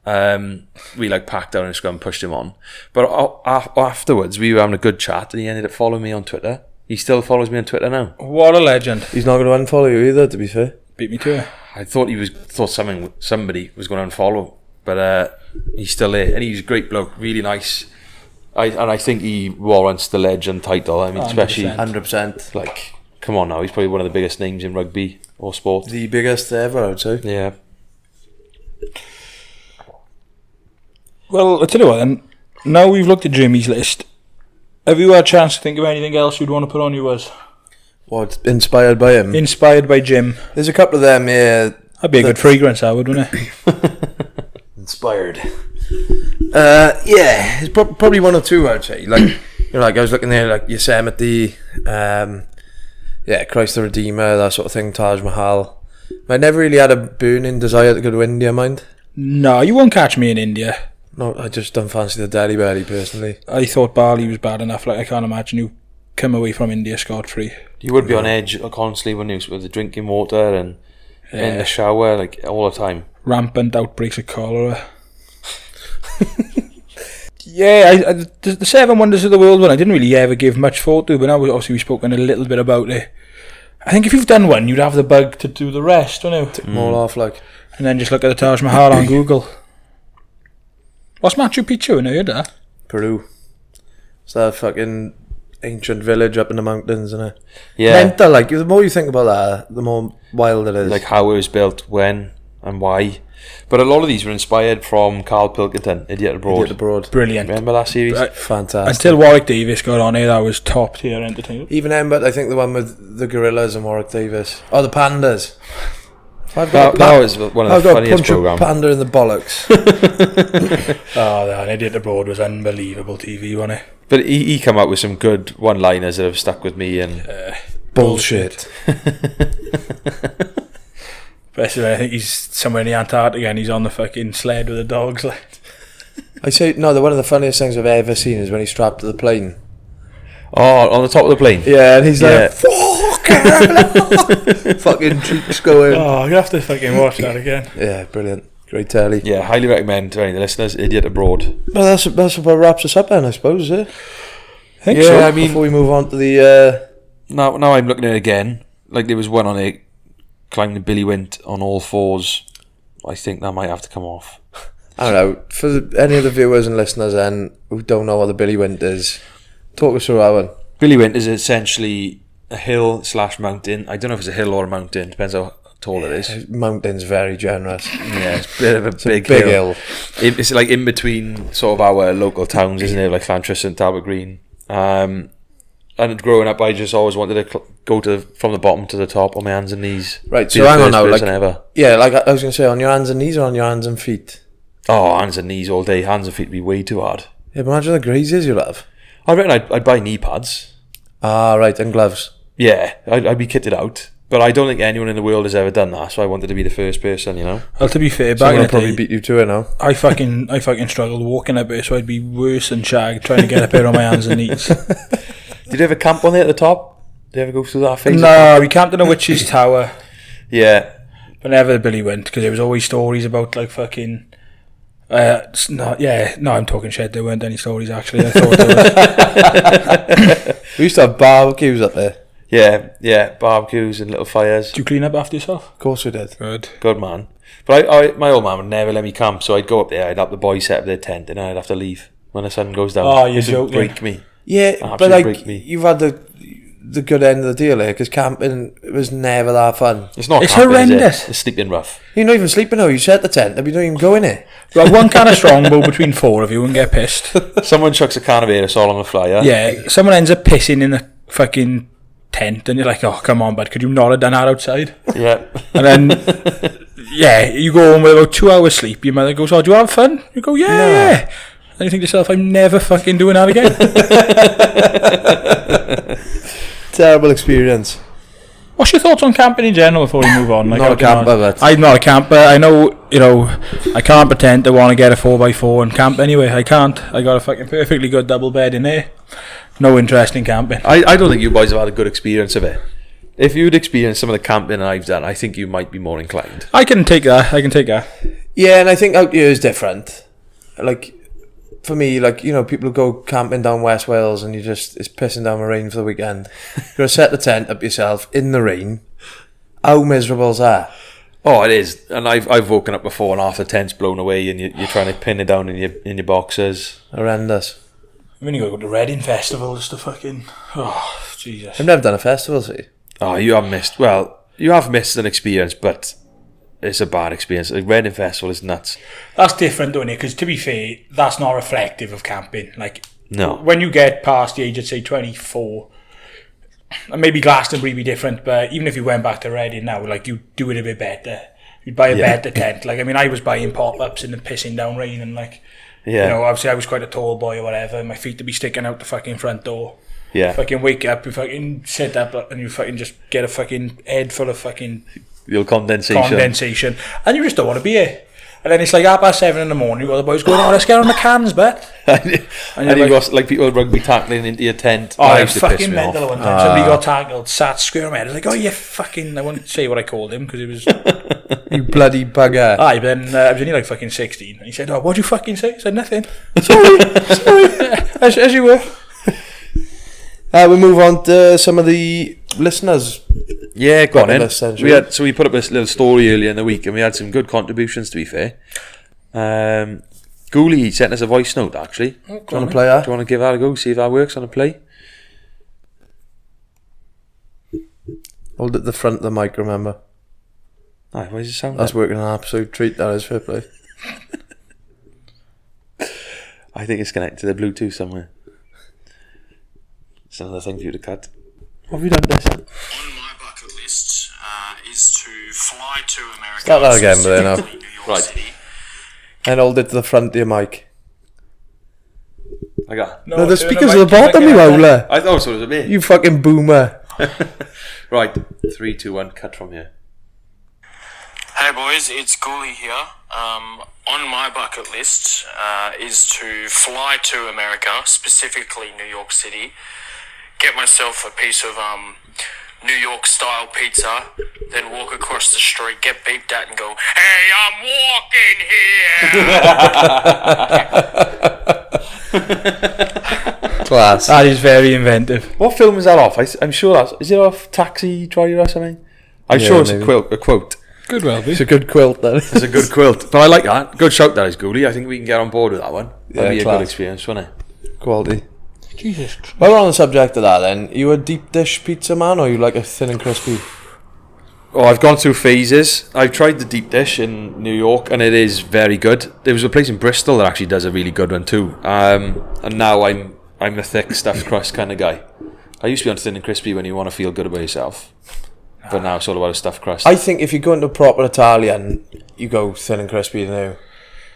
We like packed down in a scrum, pushed him on. But afterwards, we were having a good chat, and he ended up following me on Twitter. He still follows me on Twitter now. What a legend. He's not going to unfollow you either, to be fair. Beat me to it. I thought somebody was going to unfollow, but he's still there, and he's a great bloke, really nice. I think he warrants the legend title. I mean, 100%. especially 100%. like, come on now, he's probably one of the biggest names in rugby or sport. The biggest ever, I would say. Yeah. Well, I'll tell you what then. Now we've looked at Jimmy's list. Have you had a chance to think of anything else you'd want to put on yours? What, inspired by him? Inspired by Jim. There's a couple of them here. That'd be a good fragrance, that would, wouldn't it? Inspired. Yeah, it's probably one or two, I'd say. Like, like I was looking there, like Yosemite, Christ the Redeemer, that sort of thing, Taj Mahal. I never really had a burning desire to go to India, mind. No, you won't catch me in India. No, I just don't fancy the Delhi belly, personally. I thought Bali was bad enough. Like, I can't imagine you come away from India scot-free. You would be on edge constantly when you with the drinking water and in the shower, like all the time. Rampant outbreaks of cholera. Yeah, the Seven Wonders of the World one I didn't really ever give much thought to, but now obviously we've spoken a little bit about it. I think if you've done one, you'd have the bug to do the rest, don't you? Took them all off, like. And then just look at the Taj Mahal on Google. What's Machu Picchu? I know you heard that. Peru. It's that fucking ancient village up in the mountains, isn't it? Yeah. Mental, like, the more you think about that, the more wild it is. Like how it was built, when and why. But a lot of these were inspired from Carl Pilkington, Idiot Abroad. Idiot Abroad. Brilliant. Remember that series? Fantastic. Until Warwick Davis got on here, that was top tier entertainment. Even him, but I think the one with the gorillas and Warwick Davis. Oh, the pandas. That was one of the funniest programmes. Panda in the bollocks. Oh, that Idiot Abroad was unbelievable TV, wasn't it? But he come up with some good one-liners that have stuck with me. And Bullshit. Especially, I think he's somewhere in the Antarctica and he's on the fucking sled with the dogs. Like. I say, no, one of the funniest things I've ever seen is when he's strapped to the plane. Oh, on the top of the plane? Yeah, and he's like, fucking cheeks going. Oh, you have to fucking watch that again. Yeah, brilliant. Great telly. Yeah, highly recommend to any of the listeners, Idiot Abroad. Well, that's what wraps us up then, I suppose, is it? I think Yeah, so. I mean, Before we move on to the... Now I'm looking at it again. Like there was one on it, climbing the Billy Wint on all fours. I think that might have to come off. I don't know. For any of the viewers and listeners then who don't know what the Billy Wint is, talk us through that one. Billy Wint is essentially a hill / mountain. I don't know if it's a hill or a mountain. Depends how tall it is. Mountain's very generous. Yeah, it's a bit of a big hill. It's like in between sort of our local towns, isn't it? Like Llantress and Talbot Green. And growing up, I just always wanted to go from the bottom to the top on my hands and knees. Right, so hang on now. Like, ever. yeah, like I was going to say, on your hands and knees or on your hands and feet? Oh, hands and knees all day. Hands and feet would be way too hard. Yeah, but imagine the grazes you'll have. I reckon I'd buy knee pads. Ah, right, and gloves. Yeah, I'd be kitted out. But I don't think anyone in the world has ever done that, so I wanted to be the first person, you know. Well, to be fair, back Someone in will the probably day, beat you to it now. I fucking struggled walking up here, so I'd be worse than Shag trying to get up here on my hands and knees. Did you ever camp on there at the top? Did you ever go through that phase? No, we camped in a witch's tower. Yeah. But never Billy went, because there was always stories about like fucking... I'm talking shit. There weren't any stories actually. I thought there was. We used to have barbecues up there. Yeah, barbecues and little fires. Did you clean up after yourself? Of course we did. Good man. But my old man would never let me camp, so I'd go up there, I'd have the boys set up their tent, and I'd have to leave when the sun goes down. Oh, you're It would joking. break me. Yeah, Absolutely but like, break me. you've had the good end of the deal here, because camping was never that fun. It's not It's camping, is it? horrendous. It's sleeping rough. You're not even sleeping now, you set the tent, and you don't even go in it. Well, one can of strongbow between four of you and get pissed. Someone chucks a can of aerosol on the flyer. Yeah, someone ends up pissing in the fucking tent, and you're like, oh, come on, bud, could you not have done that outside? Yeah. And then, yeah, you go home with about 2 hours sleep. Your mother goes, oh, do you have fun? You go, yeah. And you think to yourself, I'm never fucking doing that again. Terrible experience. What's your thoughts on camping in general before we move on? Like, Not a camper, but... I'm not a camper. I know, I can't pretend to want to get a 4x4 and camp anyway. I can't. I got a fucking perfectly good double bed in there. No interest in camping. I don't think you boys have had a good experience of it. If you'd experienced some of the camping I've done, I think you might be more inclined. I can take that. Yeah, and I think out here is different. Like, for me, like, you know, people who go camping down West Wales and it's pissing down the rain for the weekend. You're going to set the tent up yourself in the rain. How miserable is that? Oh, it is. And I've woken up before and half the tent's blown away and you're trying to pin it down in your boxers. Horrendous. I mean, you got to go to Reading Festival just to fucking... Oh, Jesus. I've never done a festival, see. Oh, you have missed an experience, but it's a bad experience. Like, Reading Festival is nuts. That's different, don't it? Because to be fair, that's not reflective of camping. Like, no. When you get past the age of, say, 24, and maybe Glastonbury be different, but even if you went back to Reading now, like, you do it a bit better. You'd buy a better tent. Like, I mean, I was buying pop-ups in the pissing down rain and, like, you know, obviously I was quite a tall boy or whatever, and my feet would be sticking out the fucking front door. Yeah. Fucking wake up, you fucking sit up, and you fucking just get a fucking head full of fucking... Your condensation. And you just don't want to be here. And then it's like 7:30 in the morning, you got the boys going, let's get on the cans, but... and you got like people rugby tackling into your tent. Oh, I was fucking mental one time. Somebody got tackled, sat square head. I was like, oh, you fucking... I won't say what I called him, because it was... You bloody bugger. Aye, but then I was only like fucking 16. And he said, oh, what'd you fucking say? I said, nothing. Sorry. As you were. We move on to some of the listeners. Yeah, go on in. We put up this little story earlier in the week and we had some good contributions, to be fair. Ghoulie sent us a voice note, actually. Do you want to play that? Do you want to give that a go, see if that works on a play? Hold it at the front of the mic, remember? Aye, why does it sound That's working an absolute treat, that is, fair play. I think it's connected to the Bluetooth somewhere. It's another thing for you to cut. What have you done this? On my bucket list is to fly to America. Start that again, but now. New York City. And hold it to the front of your mic. I got. No, the speaker's at the bottom, you howler. I thought so, was it me? You fucking boomer. Right, 3, 2, 1, cut from here. Hey boys, it's Ghoulie here. On my bucket list is to fly to America, specifically New York City, get myself a piece of New York style pizza, then walk across the street, get beeped at and go, hey, I'm walking here! Class. That is very inventive. What film is that off? I'm sure that's... Is it off Taxi Driver or something? I'm sure it's maybe. a quote. Good well be. It's a good quilt, then. It's a good quilt. But I like that. Good shout, that is, Ghoulie. I think we can get on board with that one. That'd be a good experience, wouldn't it? Quality. Jesus. While we're on the subject of that, then, you a deep dish pizza man, or you like a thin and crispy? Oh, I've gone through phases. I've tried the deep dish in New York, and it is very good. There was a place in Bristol that actually does a really good one too. And now I'm a thick stuffed crust kind of guy. I used to be on thin and crispy when you want to feel good about yourself, but now it's all about a stuffed crust. I think if you go into proper Italian, you go thin and crispy now.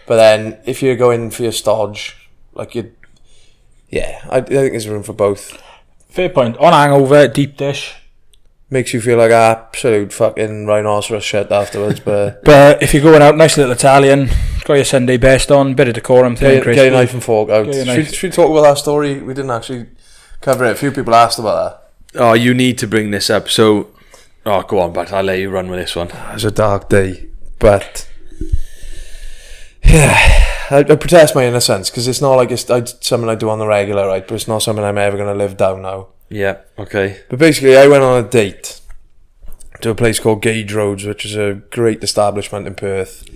But then if you're going for your stodge, like you, I think there's room for both. Fair point. On hangover, deep dish. Makes you feel like absolute fucking rhinoceros shit afterwards, but But if you're going out, nice little Italian, got your Sunday best on, bit of decorum, thin and get crispy. your knife and fork out. Get your knife. Should we talk about that story? We didn't actually cover it. A few people asked about that. Oh, you need to bring this up. So, go on, but I'll let you run with this one. It was a dark day, but yeah, I protest my innocence because it's not like it's something I do on the regular, right? But it's not something I'm ever going to live down now. Yeah, okay. But basically, I went on a date to a place called Gage Roads, which is a great establishment in Perth.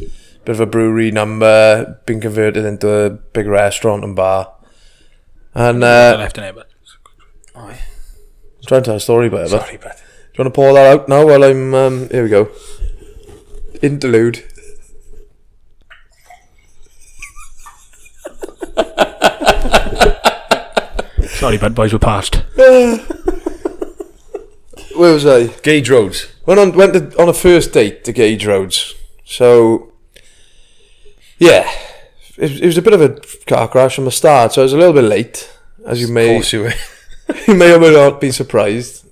Bit of a brewery number, been converted into a big restaurant and bar. And left in it, but I'm trying to tell a story about it. sorry, but Do you want to pour that out now while I'm... here we go. Interlude. sorry, but boys were parched. Where was I? Gage Roads. Went on a first date to Gage Roads. So, yeah. It was a bit of a car crash from the start, so I was a little bit late, as you may... Of course you were. You may or may not be surprised.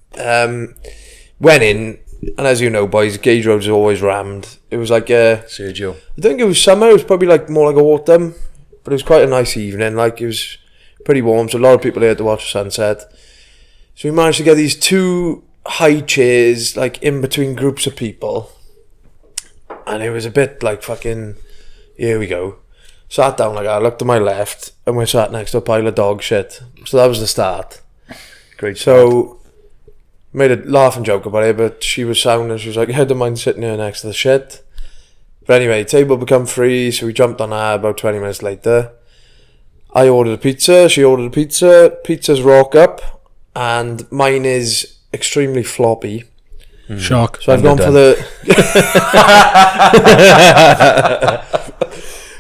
Went in, and as you know, boys, Gage Roads is always rammed. It was like Sergio. I think it was summer. It was probably like more like autumn, but it was quite a nice evening. Like it was pretty warm, so a lot of people here to watch the sunset. So we managed to get these two high chairs, like in between groups of people, and it was a bit like fucking here we go. Sat down like that, looked to my left, and we sat next to a pile of dog shit. So that was the start. Great. So, made a laugh and joke about it, but she was sound and she was like, I don't mind sitting here next to the shit. But anyway, table become free, so we jumped on that about 20 minutes later. I ordered a pizza, she ordered a pizza, pizzas rock up, and mine is extremely floppy. Shock. So I've gone for the...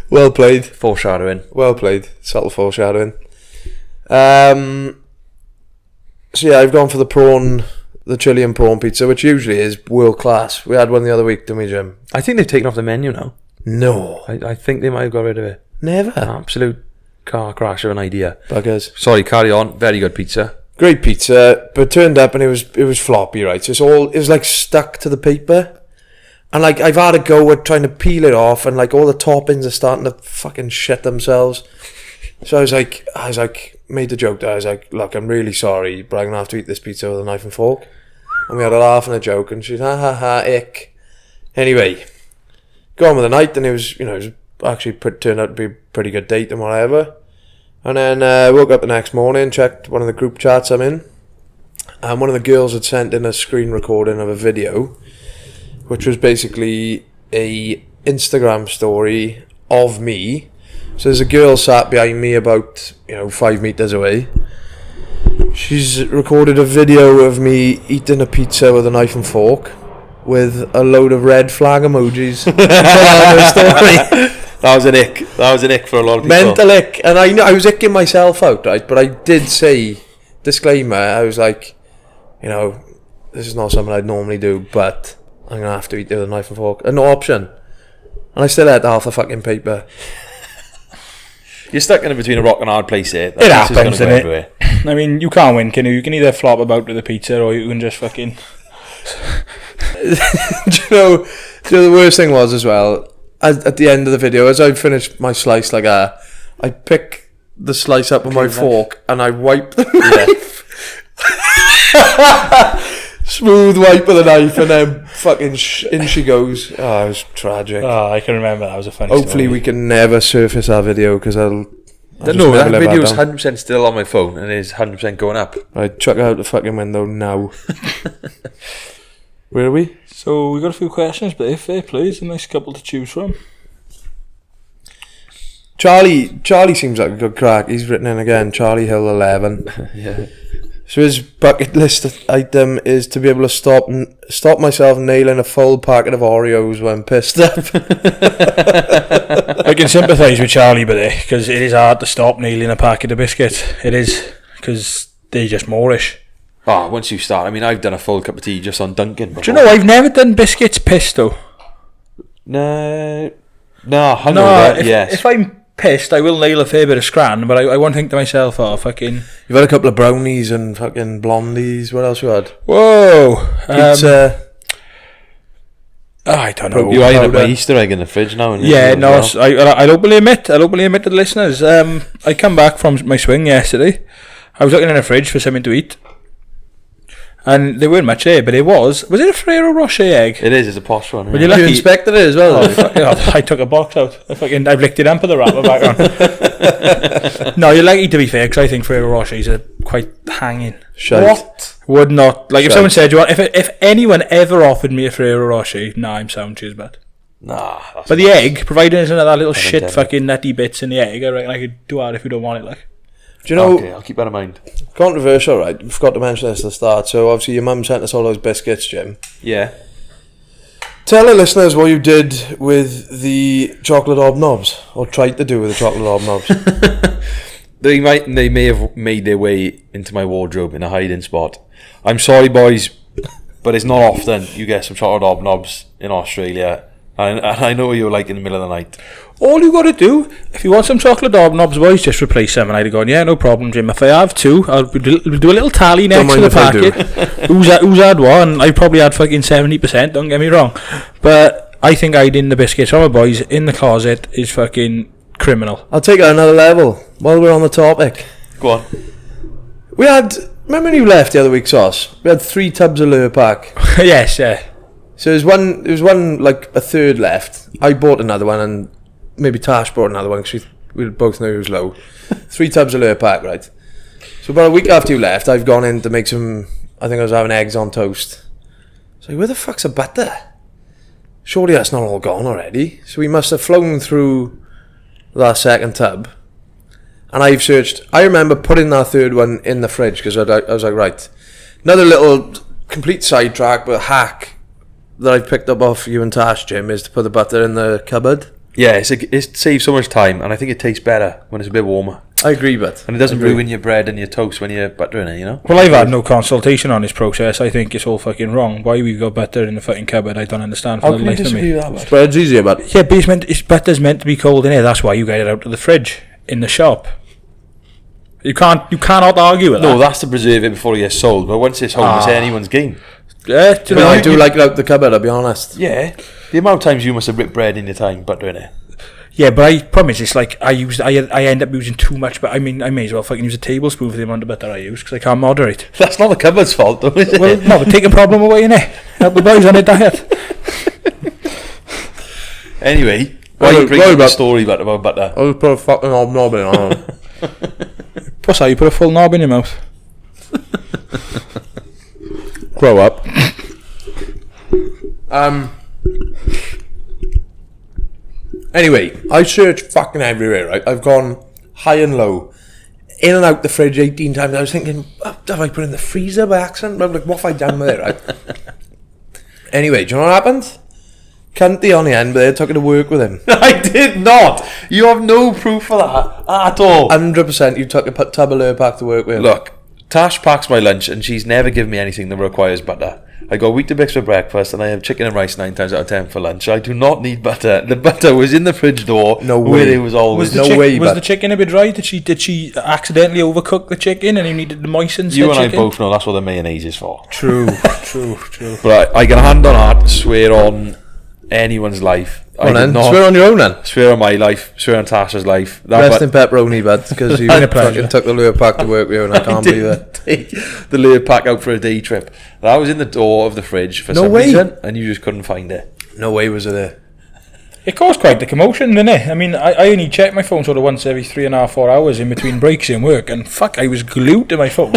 Well played. Foreshadowing. Well played. Subtle foreshadowing. So yeah, I've gone for the chili and prawn pizza, which usually is world class. We had one the other week, didn't we, Jim? I think they've taken off the menu now. No. I think they might have got rid of it. Never. Absolute car crash of an idea. Buggers. Sorry, carry on. Very good pizza. Great pizza, but turned up and it was floppy, right? So it was like stuck to the paper. And like I've had a go at trying to peel it off, and like all the toppings are starting to fucking shit themselves. So I was like, made the joke that I was like, look, I'm really sorry, but I'm gonna have to eat this pizza with a knife and fork. And we had a laugh and a joke, and she's ha ha ha ick. Anyway, go on with the night, and it was actually turned out to be a pretty good date and whatever. And then woke up the next morning, checked one of the group chats I'm in, and one of the girls had sent in a screen recording of a video, which was basically a Instagram story of me. So there's a girl sat behind me about 5 meters away. She's recorded a video of me eating a pizza with a knife and fork with a load of red flag emojis. That was an ick. That was an ick for a lot of people. Mental ick. And I know I was icking myself out, right? But I did say, disclaimer, I was like, this is not something I'd normally do, but I'm going to have to eat it with a knife and fork. No option. And I still had half the fucking paper. You're stuck in between a rock and a hard place here. It happens, doesn't it? I mean, you can't win, can you? You can either flop about with the pizza, or you can just fucking... do you know the worst thing was as well? At the end of the video, as I finished my slice like that, I pick the slice up with my fork and I wipe the knife. Smooth wipe with a knife, and then fucking in she goes. Oh, it was tragic. Oh, I can remember that was a funny Hopefully story. we can never surface that video, because I'll That video is 100% still on my phone and is 100% going up. Right, chuck it out the fucking window now. Where are we? So we got a few questions, but if fair please, a nice couple to choose from. Charlie seems like a good crack. He's written in again, Charlie Hill 11. Yeah. So his bucket list item is to be able to stop myself nailing a full packet of Oreos when pissed up. I can sympathise with Charlie with it, because it is hard to stop nailing a packet of biscuits. It is, because they're just moreish. Oh, once you start, I mean, I've done a full cup of tea just on Dunkin'. Do you know, I've never done biscuits pissed though. No, hungover, yes. If I'm pissed, I will nail a fair bit of scran, but I won't think to myself, oh, fucking... You've had a couple of brownies and fucking blondies. What else you had? Whoa! Pizza. I don't know. You eyeing up my Easter egg in the fridge now? Yeah, no, I'll openly admit to the listeners, I come back from my swing yesterday. I was looking in the fridge for something to eat, and there weren't much there, but was it a Ferrero Rocher egg? It is, it's a posh one. Were Yeah. you You inspected it as well? I took a box out. I've licked it and put the wrapper back on. No, you're lucky to be fair, because I think Ferrero Rochers are quite hanging. Shite. What? Would not. Like, if Shite. someone said, if anyone ever offered me a Ferrero Rocher, I'm sound, cheers, but. Nah. But the egg, provided there's none of that little shit intended. fucking nutty bits in the egg, I reckon I could do that if you don't want it, like. Do you know, Okay, I'll keep that in mind. controversial, right? I forgot to mention this at the start. So obviously your mum sent us all those biscuits, Jim. Yeah. Tell the listeners what you did with the chocolate hobnobs, or tried to do with the chocolate hobnobs. They may have made their way into my wardrobe in a hiding spot. I'm sorry, boys, but it's not often you get some chocolate hobnobs in Australia. And I know what you're like in the middle of the night. All you got to do, if you want some chocolate hobnobs, boys, just replace them. And I'd have gone, yeah, no problem, Jim. If I have two, I'll do a little tally next to the packet. Who's had one? I probably had fucking 70%, don't get me wrong. But I think hiding the biscuits from my boys in the closet is fucking criminal. I'll take it another level while we're on the topic. Go on. Remember when you left the other week, Sauce? We had 3 tubs of Lure Pack. Yes, yeah. So there was one like a third left. I bought another one, and maybe Tash brought another one because we both knew it was low. 3 tubs of Lure pack, right? So about a week after you left, I've gone in to make some, I think I was having eggs on toast. So where the fuck's the butter? Surely that's not all gone already. So we must have flown through that second tub. And I've searched, I remember putting that third one in the fridge because I was like, right, another little complete sidetrack but hack that I've picked up off you and Tash, Jim, is to put the butter in the cupboard. Yeah, it saves so much time, and I think it tastes better when it's a bit warmer. I agree, but And it doesn't ruin your bread and your toast when you're buttering it, you know? Well, I've had no consultation on this process. I think it's all fucking wrong. Why we got butter in the fucking cupboard, I don't understand. For How the can you life of disagree me. with that, bud? bread's easier, but Yeah, but butter's meant to be cold in here. That's why you get it out of the fridge in the shop. You cannot argue with that. No, that's to preserve it before it gets sold, but once it's home, it's anyone's game. Yeah, do you know, I do like it out the cupboard, I'll be honest. Yeah. The amount of times you must have ripped bread in your time buttering it. yeah, but I promise it's like I end up using too much. But I mean, I may as well fucking use a tablespoon for the amount of butter I use because I can't moderate. That's not the cupboard's fault, though, is it? Well, no, but take a problem away in it. Help the boys on a diet. Anyway, why Well, you bring up the about- story about butter? I'll just put a fucking knob in on it. What's that? You put a full knob in your mouth. Grow up. Anyway, I searched fucking everywhere, right? I've gone high and low, in and out the fridge 18 times. I was thinking, what have I put in the freezer by accident? I'm like, what have I done with it, right? Anyway, do you know what happened? Cunty on the end, but they took it to work with him. I did not. You have no proof for that at all. 100% you took a tub of Lure pack to work with him. Look, Tash packs my lunch and she's never given me anything that requires butter. I got Weetabix for breakfast and I have chicken and rice 9 times out of 10 for lunch. I do not need butter. The butter was in the fridge door. No where way. it was always. No way, Was but- the chicken a bit dry? Did she accidentally overcook the chicken and you needed to moisten You the and I chicken? both know that's what the mayonnaise is for. True. But I can hand on heart swear on anyone's life. Come on I then, did not swear on your own then. swear on my life, swear on Tasha's life. Rest in pepperoni, bud, because you Been a pleasure. fucking took the Lure pack to work with you and I can't believe it. Take the Lure pack out for a day trip. That was in the door of the fridge for No some way. reason, and you just couldn't find it. No way was it there. It caused quite the commotion, didn't it? I mean, I only check my phone sort of once every 3.5, 4 hours in between breaks in work, and fuck, I was glued to my phone.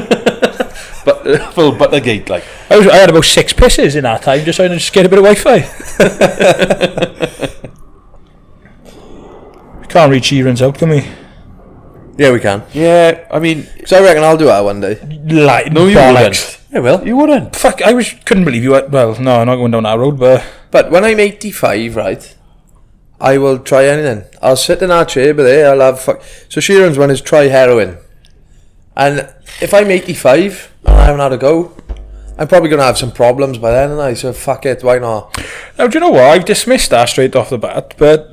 But full Buttergate, like. I had about 6 pisses in that time, just trying to just get a bit of Wi-Fi. Can't reach Sheeran's out, can we? Yeah, we can. Yeah, I mean, So I reckon I'll do that one day. Like, no, you bollocks. wouldn't. Yeah, well, you wouldn't. Fuck, couldn't believe you were, well, no, I'm not going down that road, but But when I'm 85, right, I will try anything. I'll sit in our chair, but there I'll have So Sheeran's one is try heroin. And if I'm 85 and I haven't had a go, I'm probably going to have some problems by then, and I so fuck it, why not? now, do you know what? I've dismissed that straight off the bat, but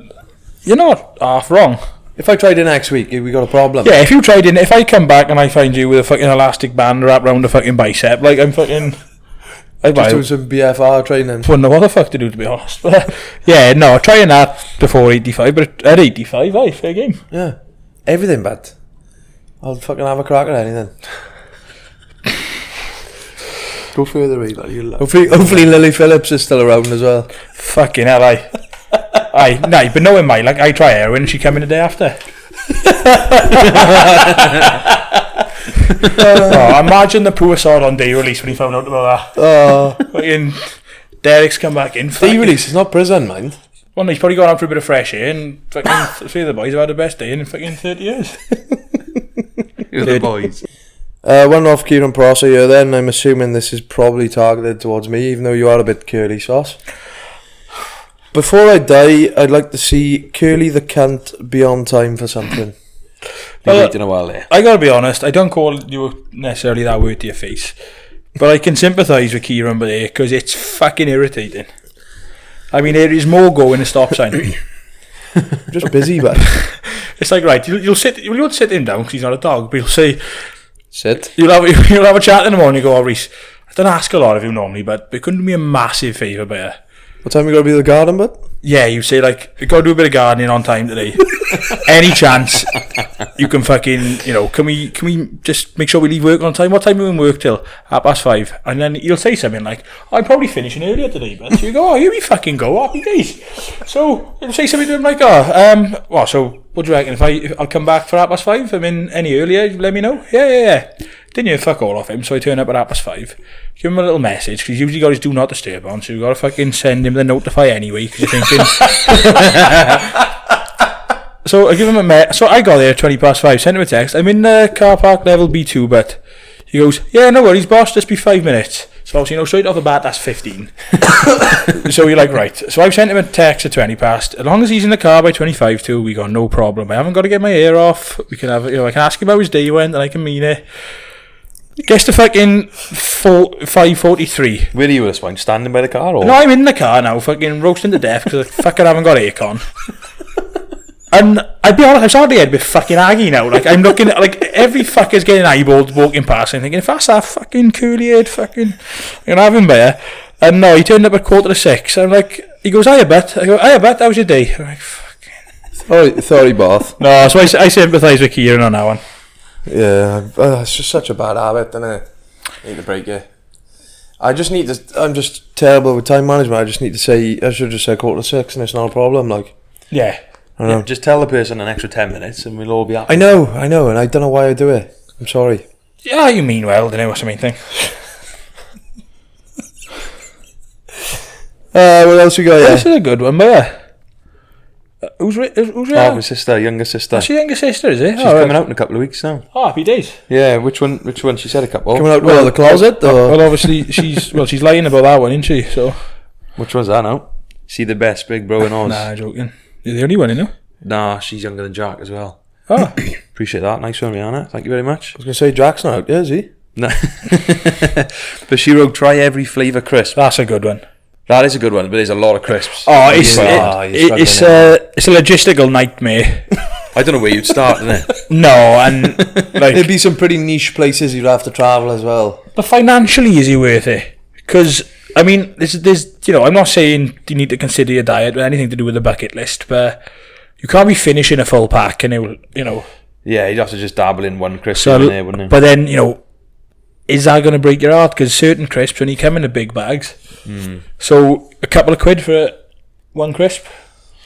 you're not half wrong. If I tried it next week, we got a problem. Yeah, if you tried it, if I come back and I find you with a fucking elastic band wrapped around a fucking bicep, like I'm fucking... I Just doing some BFR training. wouldn't know what the fuck to do, to be honest. But, yeah, no, trying that before 85, but at 85, aye, fair game. Yeah. Everything, but I'll fucking have a crack at anything. Go further away, buddy. Hopefully Lily Phillips is still around as well. Fucking hell, aye. Aye, nah, but knowing my, like, I try heroin and she come in the day after. Oh, imagine the poor sod on day release when he found out about that. Fucking Derek's come back in. Day release, it's not prison, mind. Well, no, he's probably gone out for a bit of fresh air and fucking three of the boys have had the best day in fucking 30 years. You're the boys. One off Kieran Prosser here then. I'm assuming this is probably targeted towards me, even though you are a bit curly sauce. Before I die, I'd like to see Curly the cunt be on time for something. You're waiting a while there. I gotta be honest, I don't call you necessarily that word to your face, but I can sympathise with Kieran because it's fucking irritating. I mean, there is more go in a stop sign. Just busy, but It's like, right, you'll sit him down because he's not a dog, but you'll say, sit. you'll have a chat in the morning. You go, oh, Reece, I don't ask a lot of you normally, but it couldn't be a massive favour, but What time we got to be at the garden, bud? yeah, you say like, you got to do a bit of gardening on time today. Any chance you can fucking, you know, can we just make sure we leave work on time? What time do we work till? 5:30. And then you'll say something like, I'm probably finishing earlier today, but so you go, here we fucking go, happy days. So you'll say something to him like, so what do you reckon? If I'll come back for 5:30, if I'm in any earlier, let me know. Yeah. Didn't hear fuck all off him, so I turn up at 5:30. Give him a little message, because he's usually got his do not disturb on, so you've got to fucking send him the notify anyway, because you're thinking... So I give him so I got there at 5:20, sent him a text. I'm in the car park level B2, but he goes, yeah, no worries, boss, just be 5 minutes. So obviously, straight off the bat, that's 15. So you're like, right. So I've sent him a text at 20 past. As long as he's in the car by 25 to, we got no problem. I haven't got to get my hair off. We can have, I can ask him how his day went, and I can mean it. Gets to fucking 5:43. Where are you at this point? Standing by the car? Or? No, I'm in the car now, fucking roasting to death, because I fucking haven't got aircon. And I'd be honest, I'm starting to get a bit fucking aggy now. Like, I'm looking at, like, every fucker's getting eyeballed walking past and thinking, if that's that fucking curly-haired fucking, I'm going to have him there. And no, he turned up at 5:45. I'm like, he goes, hiya, bet. I go, hiya, bet, how's your day? I'm like, fucking... Sorry, Bath. No, so I sympathise with Kieran on that one. Yeah, it's just such a bad habit, isn't it? I need to break it. I'm just terrible with time management. I just need to say, I should just say 5:45 and it's not a problem, like. Yeah. I know. Yeah, just tell the person an extra 10 minutes and we'll all be happy. I know, and I don't know why I do it. I'm sorry. Yeah, you mean well, don't know what's the main thing. What else we got? Yeah, This is a good one, but yeah. Who's my sister, younger sister. That's your younger sister, is it? She's coming out in a couple of weeks now. Oh, happy days. Yeah, which one? She said a couple. coming out of the closet, or Well, obviously, she's lying about that one, isn't she? So. Which one's that now? See the best big bro in Oz? Nah, joking. You're the only one, you know? Nah, she's younger than Jack as well. Oh. Appreciate that. Nice one, Rihanna. Thank you very much. I was gonna say Jack's not out, yeah, is he? No. But she wrote, try every flavour crisp. That's a good one. That is a good one, but there's a lot of crisps. Oh, it's a logistical nightmare. I don't know where you'd start, innit? No, and like, There'd be some pretty niche places you'd have to travel as well. but financially, is it worth it? Because I mean, there's I'm not saying you need to consider your diet or anything to do with the bucket list, but you can't be finishing a full pack, and it will, Yeah, you'd have to just dabble in one crisp So, in there, wouldn't you? but then is that going to break your heart? Because certain crisps only come in the big bags. So a couple of quid for one crisp.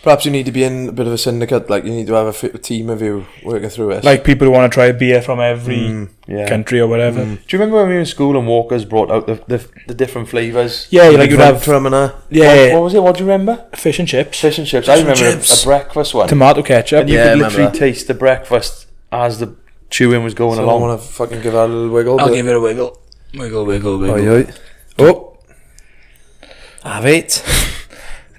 Perhaps you need to be in a bit of a syndicate, like you need to have a team of you working through it. Like people who want to try a beer from every country or whatever. Do you remember when we were in school and Walkers brought out the different flavours? Yeah, like you'd have What was it? What do you remember? fish and chips, Fish and chips. I remember a breakfast one. tomato ketchup. And you Yeah, I could remember literally that. taste the breakfast as the chewing was going So I along. want to fucking give that a little wiggle. I'll give it a wiggle. Wiggle. Oi. Oh, have it.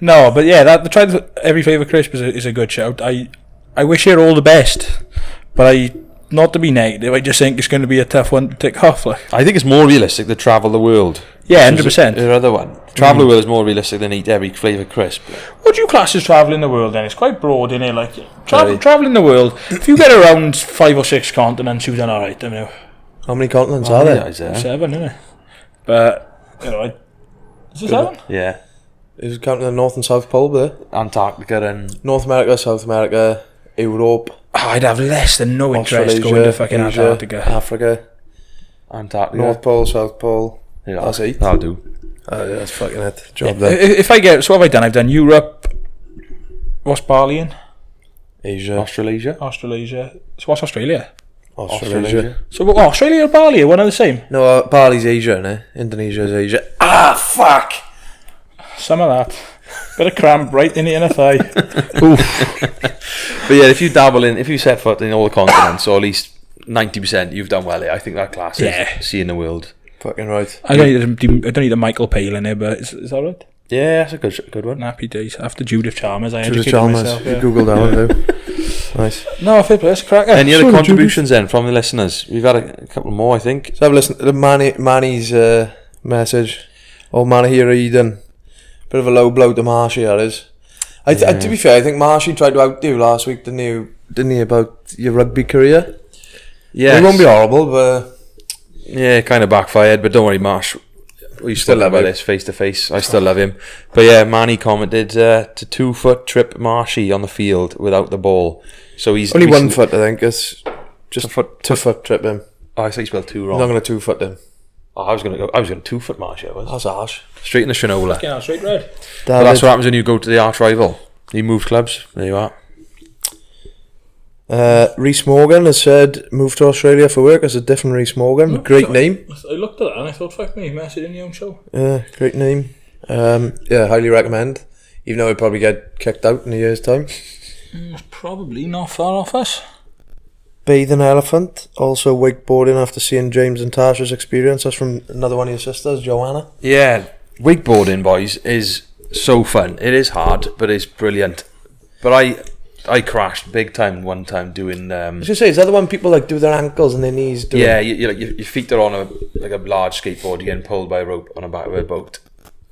No, but yeah, the try every flavour crisp is a good shout. I wish you all the best, but not to be negative, I just think it's going to be a tough one to tick off. Like, I think it's more realistic to travel the world. yeah, Which was 100%. The other one. Travel the world is more realistic than eat every flavour crisp. What do you class as travelling the world then? It's quite broad, isn't it? Like, Very. travelling the world, if you get around 5 or 6 continents, you've done alright, How many continents are there? Is there? 7, isn't it? But, is it 7? Yeah. Is it counting the North and South Pole there? Antarctica and... North America, South America, Europe, Oh, I'd have less than no interest Australasia, going to fucking Asia, Antarctica. Africa, Antarctica. North Pole, South Pole. Yeah, That's 8. that'll do. Yeah, that's fucking it. Job there. If I get, so what have I done? I've done Europe. What's Bali in? Asia, Australasia. Australasia. So what's Australia? Australasia. So what, Australia or Bali are one and the same? No, Bali's Asia, innit? Indonesia's Asia. Ah, fuck! Some of that. Bit of cramp right in the inner thigh. But yeah, if you set foot in all the continents, or at least 90%, you've done well. I think that class is seeing the world. Fucking right. I don't need a Michael Pale in there, but is that right? Yeah, that's a good one. Happy days. After Judith Chalmers, I Judith educated Chalmers. myself. You Yeah. Google that one too. Nice. No, fair play. That's a cracker. Any other contributions then from the listeners? We've had a couple more, I think. So have a listen to Manny's message. Oh, Manny here, Eden. Bit of a low blow to Marshy, that is. To be fair, I think Marshy tried to outdo last week, didn't he, about your rugby career? Yeah, It won't be horrible, but... Yeah, it kind of backfired, but don't worry, Marsh. We still love this face to face. I still love him. But yeah, Manny commented to 2 foot trip Marshy on the field without the ball. So he's only 1 foot, I think. It's just two foot trip him. Oh, I thought you spelled 2 wrong. I'm not going to 2 foot him. Oh, I was going to 2 foot Marshy. That's harsh. Straight in the Shinola. Yeah, straight red. But that's what happens when you go to the arch rival. You move clubs. There you are. Rhys Morgan has said moved to Australia for work as a different Rhys Morgan. Great name. I looked at that and I thought, fuck me, message in your own show. Yeah, great name. Yeah, highly recommend. Even though he'd probably get kicked out in a year's time. Probably not far off us. Bathing Elephant, also wakeboarding after seeing James and Tasha's experience. That's from another one of your sisters, Joanna. Yeah, wakeboarding, boys, is so fun. It is hard, but it's brilliant. But I crashed big time one time doing. I was gonna say, is that the one people like do their ankles and their knees? Yeah, your feet are on a large skateboard. You're getting pulled by a rope on the back of a boat,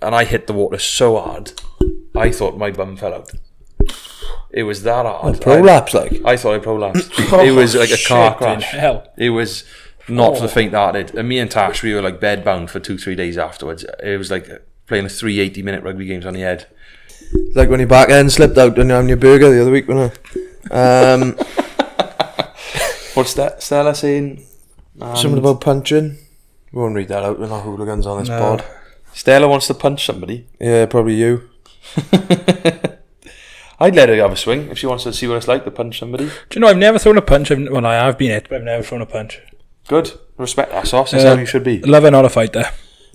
and I hit the water so hard, I thought my bum fell out. It was that hard. Prolapse, like. I thought I prolapsed. It was like a car crash. Hell. It was not for the faint-hearted. And me and Tash, we were like bedbound for 2-3 days afterwards. It was like playing 3 80-minute rugby games on the head. Like when your back end slipped out when you're having your burger the other week, wasn't it? What's that Stella saying? Something about punching. We won't read that out. We're not hooligans on this pod. Stella wants to punch somebody. Yeah, probably you. I'd let her have a swing if she wants to see what it's like to punch somebody. Do you know, I've never thrown a punch. Well, I have been hit, but I've never thrown a punch. Good. Respect that sauce. That's how you should be. Lover, not a fighter.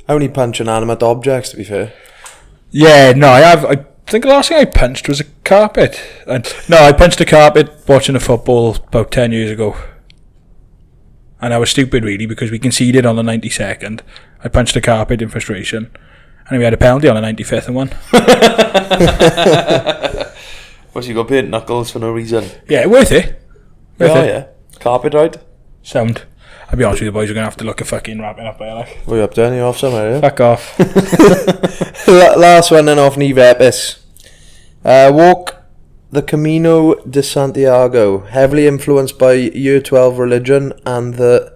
I only punch inanimate objects, to be fair. Yeah, no, I have. I think the last thing I punched was a carpet. I punched a carpet watching a football about 10 years ago. And I was stupid, really, because we conceded on the 92nd. I punched a carpet in frustration. And we had a penalty on the 95th and won. What's you got burnt knuckles for no reason? Yeah, worth it. Yeah. Carpet ride? Sound. I'll be honest with you, boys, we're going to have to look at fucking wrapping up there, like. What are you up to? You're off somewhere, yeah? Fuck off. Last one then off Neve Epis. Walk the Camino de Santiago, heavily influenced by Year 12 religion and the...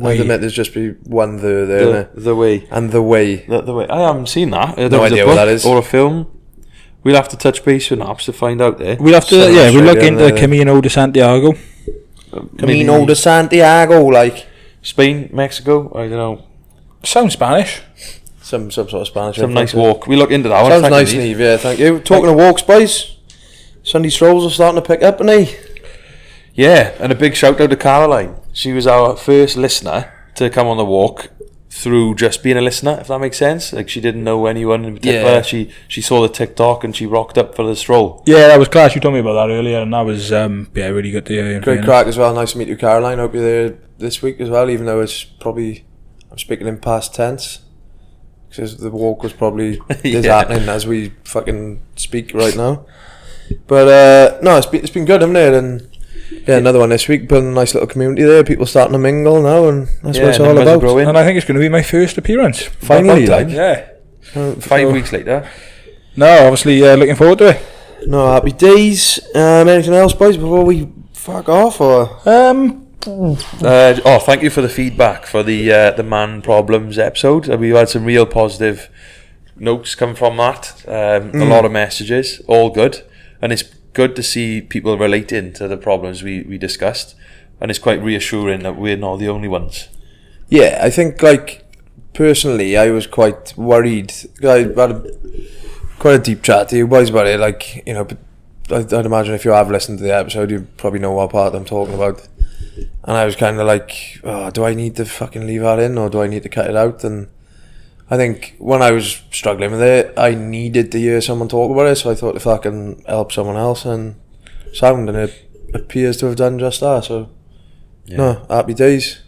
I admit there's just be one there. The way. And the way. The way. I haven't seen that. No idea what that is. Or a film. We'll have to touch base with Naps to find out there. We'll have to, we'll look into Camino de Santiago. Camino de Santiago, like. Spain, Mexico, I don't know. Sounds Spanish. Some sort of Spanish. Some nice walk. We look into that one. Sounds nice, Neve, yeah, thank you. Talking of walks, boys. Sunday strolls are starting to pick up, aren't they? Yeah, and a big shout out to Caroline. She was our first listener to come on the walk through just being a listener, if that makes sense. Like, she didn't know anyone in particular. Yeah. She saw the TikTok and she rocked up for the stroll. Yeah, that was class. You told me about that earlier, and that was really good to hear. Great crack as well. Nice to meet you, Caroline. Hope you're there this week as well, even though it's probably, I'm speaking in past tense, because the walk was probably is happening as we fucking speak right now. But no, it's been good, hasn't it? And yeah, another one this week. Building a nice little community there. People starting to mingle now, and that's what it's all about. And I think it's going to be my first appearance. Finally, like. Yeah. 5 weeks later. No, obviously looking forward to it. No, happy days. Anything else, boys, before we fuck off? Or thank you for the feedback for the man problems episode. We've had some real positive notes come from that. A lot of messages, all good, and it's good to see people relating to the problems we discussed, and it's quite reassuring that we're not the only ones. Yeah, I think, like, personally, I was quite worried. I had quite a deep chat to you boys about it, like, you know, but I'd imagine if you have listened to the episode, you probably know what part I'm talking about. And I was kind of like, oh, do I need to fucking leave that in, or do I need to cut it out? And I think when I was struggling with it, I needed to hear someone talk about it, so I thought if I can help someone else, and sound, and it appears to have done just that. So, no, happy days.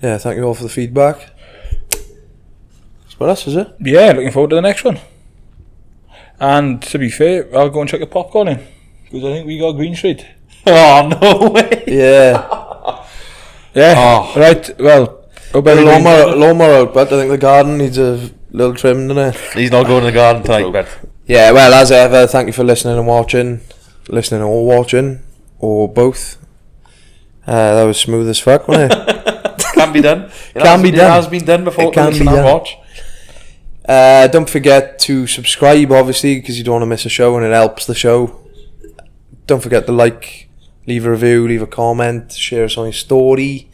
Yeah, thank you all for the feedback. That's about us, is it? Yeah, looking forward to the next one. And to be fair, I'll go and check the popcorn in, because I think we got Green Street. Oh, no way. Yeah. Yeah. Oh. Right, well, lawnmower out, but I think the garden needs a little trim, doesn't it? He's not going to the garden tonight, but yeah, well, as ever, thank you for listening and watching. Listening or watching, or both. That was smooth as fuck, wasn't it? can be done. It has been done before. It can be done. Watch. Don't forget to subscribe, obviously, because you don't want to miss a show and it helps the show. Don't forget to like, leave a review, leave a comment, share us on your story.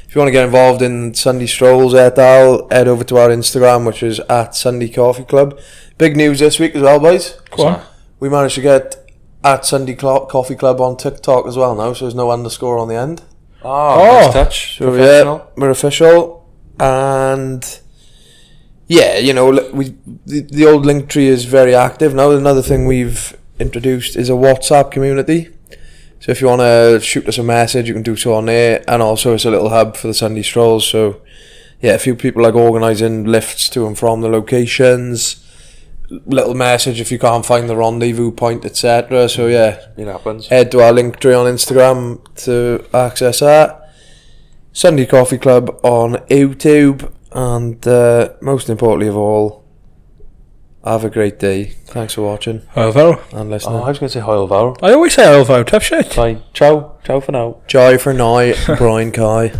If you want to get involved in Sundee strolls, head over to our Instagram, which is at Sundee Coffee Club. Big news this week as well, boys. Go on. We managed to get at Sundee Coffee Club on TikTok as well now, so there's no underscore on the end. Nice touch. So yeah, we're official. And yeah, you know, the old link tree is very active now. Another thing we've introduced is a WhatsApp community. So if you want to shoot us a message, you can do so on there. And also it's a little hub for the Sundee strolls. So yeah, a few people like organising lifts to and from the locations. Little message if you can't find the rendezvous point, etc. So yeah, it happens. Head to our link tree on Instagram to access that. Sundee Coffee Club on YouTube. And most importantly of all, have a great day. Thanks for watching Hello. and listening. I was going to say Hoyle Vow. I always say hello, tough shit. Fine. Ciao for now. Joy for now, Brian Kai.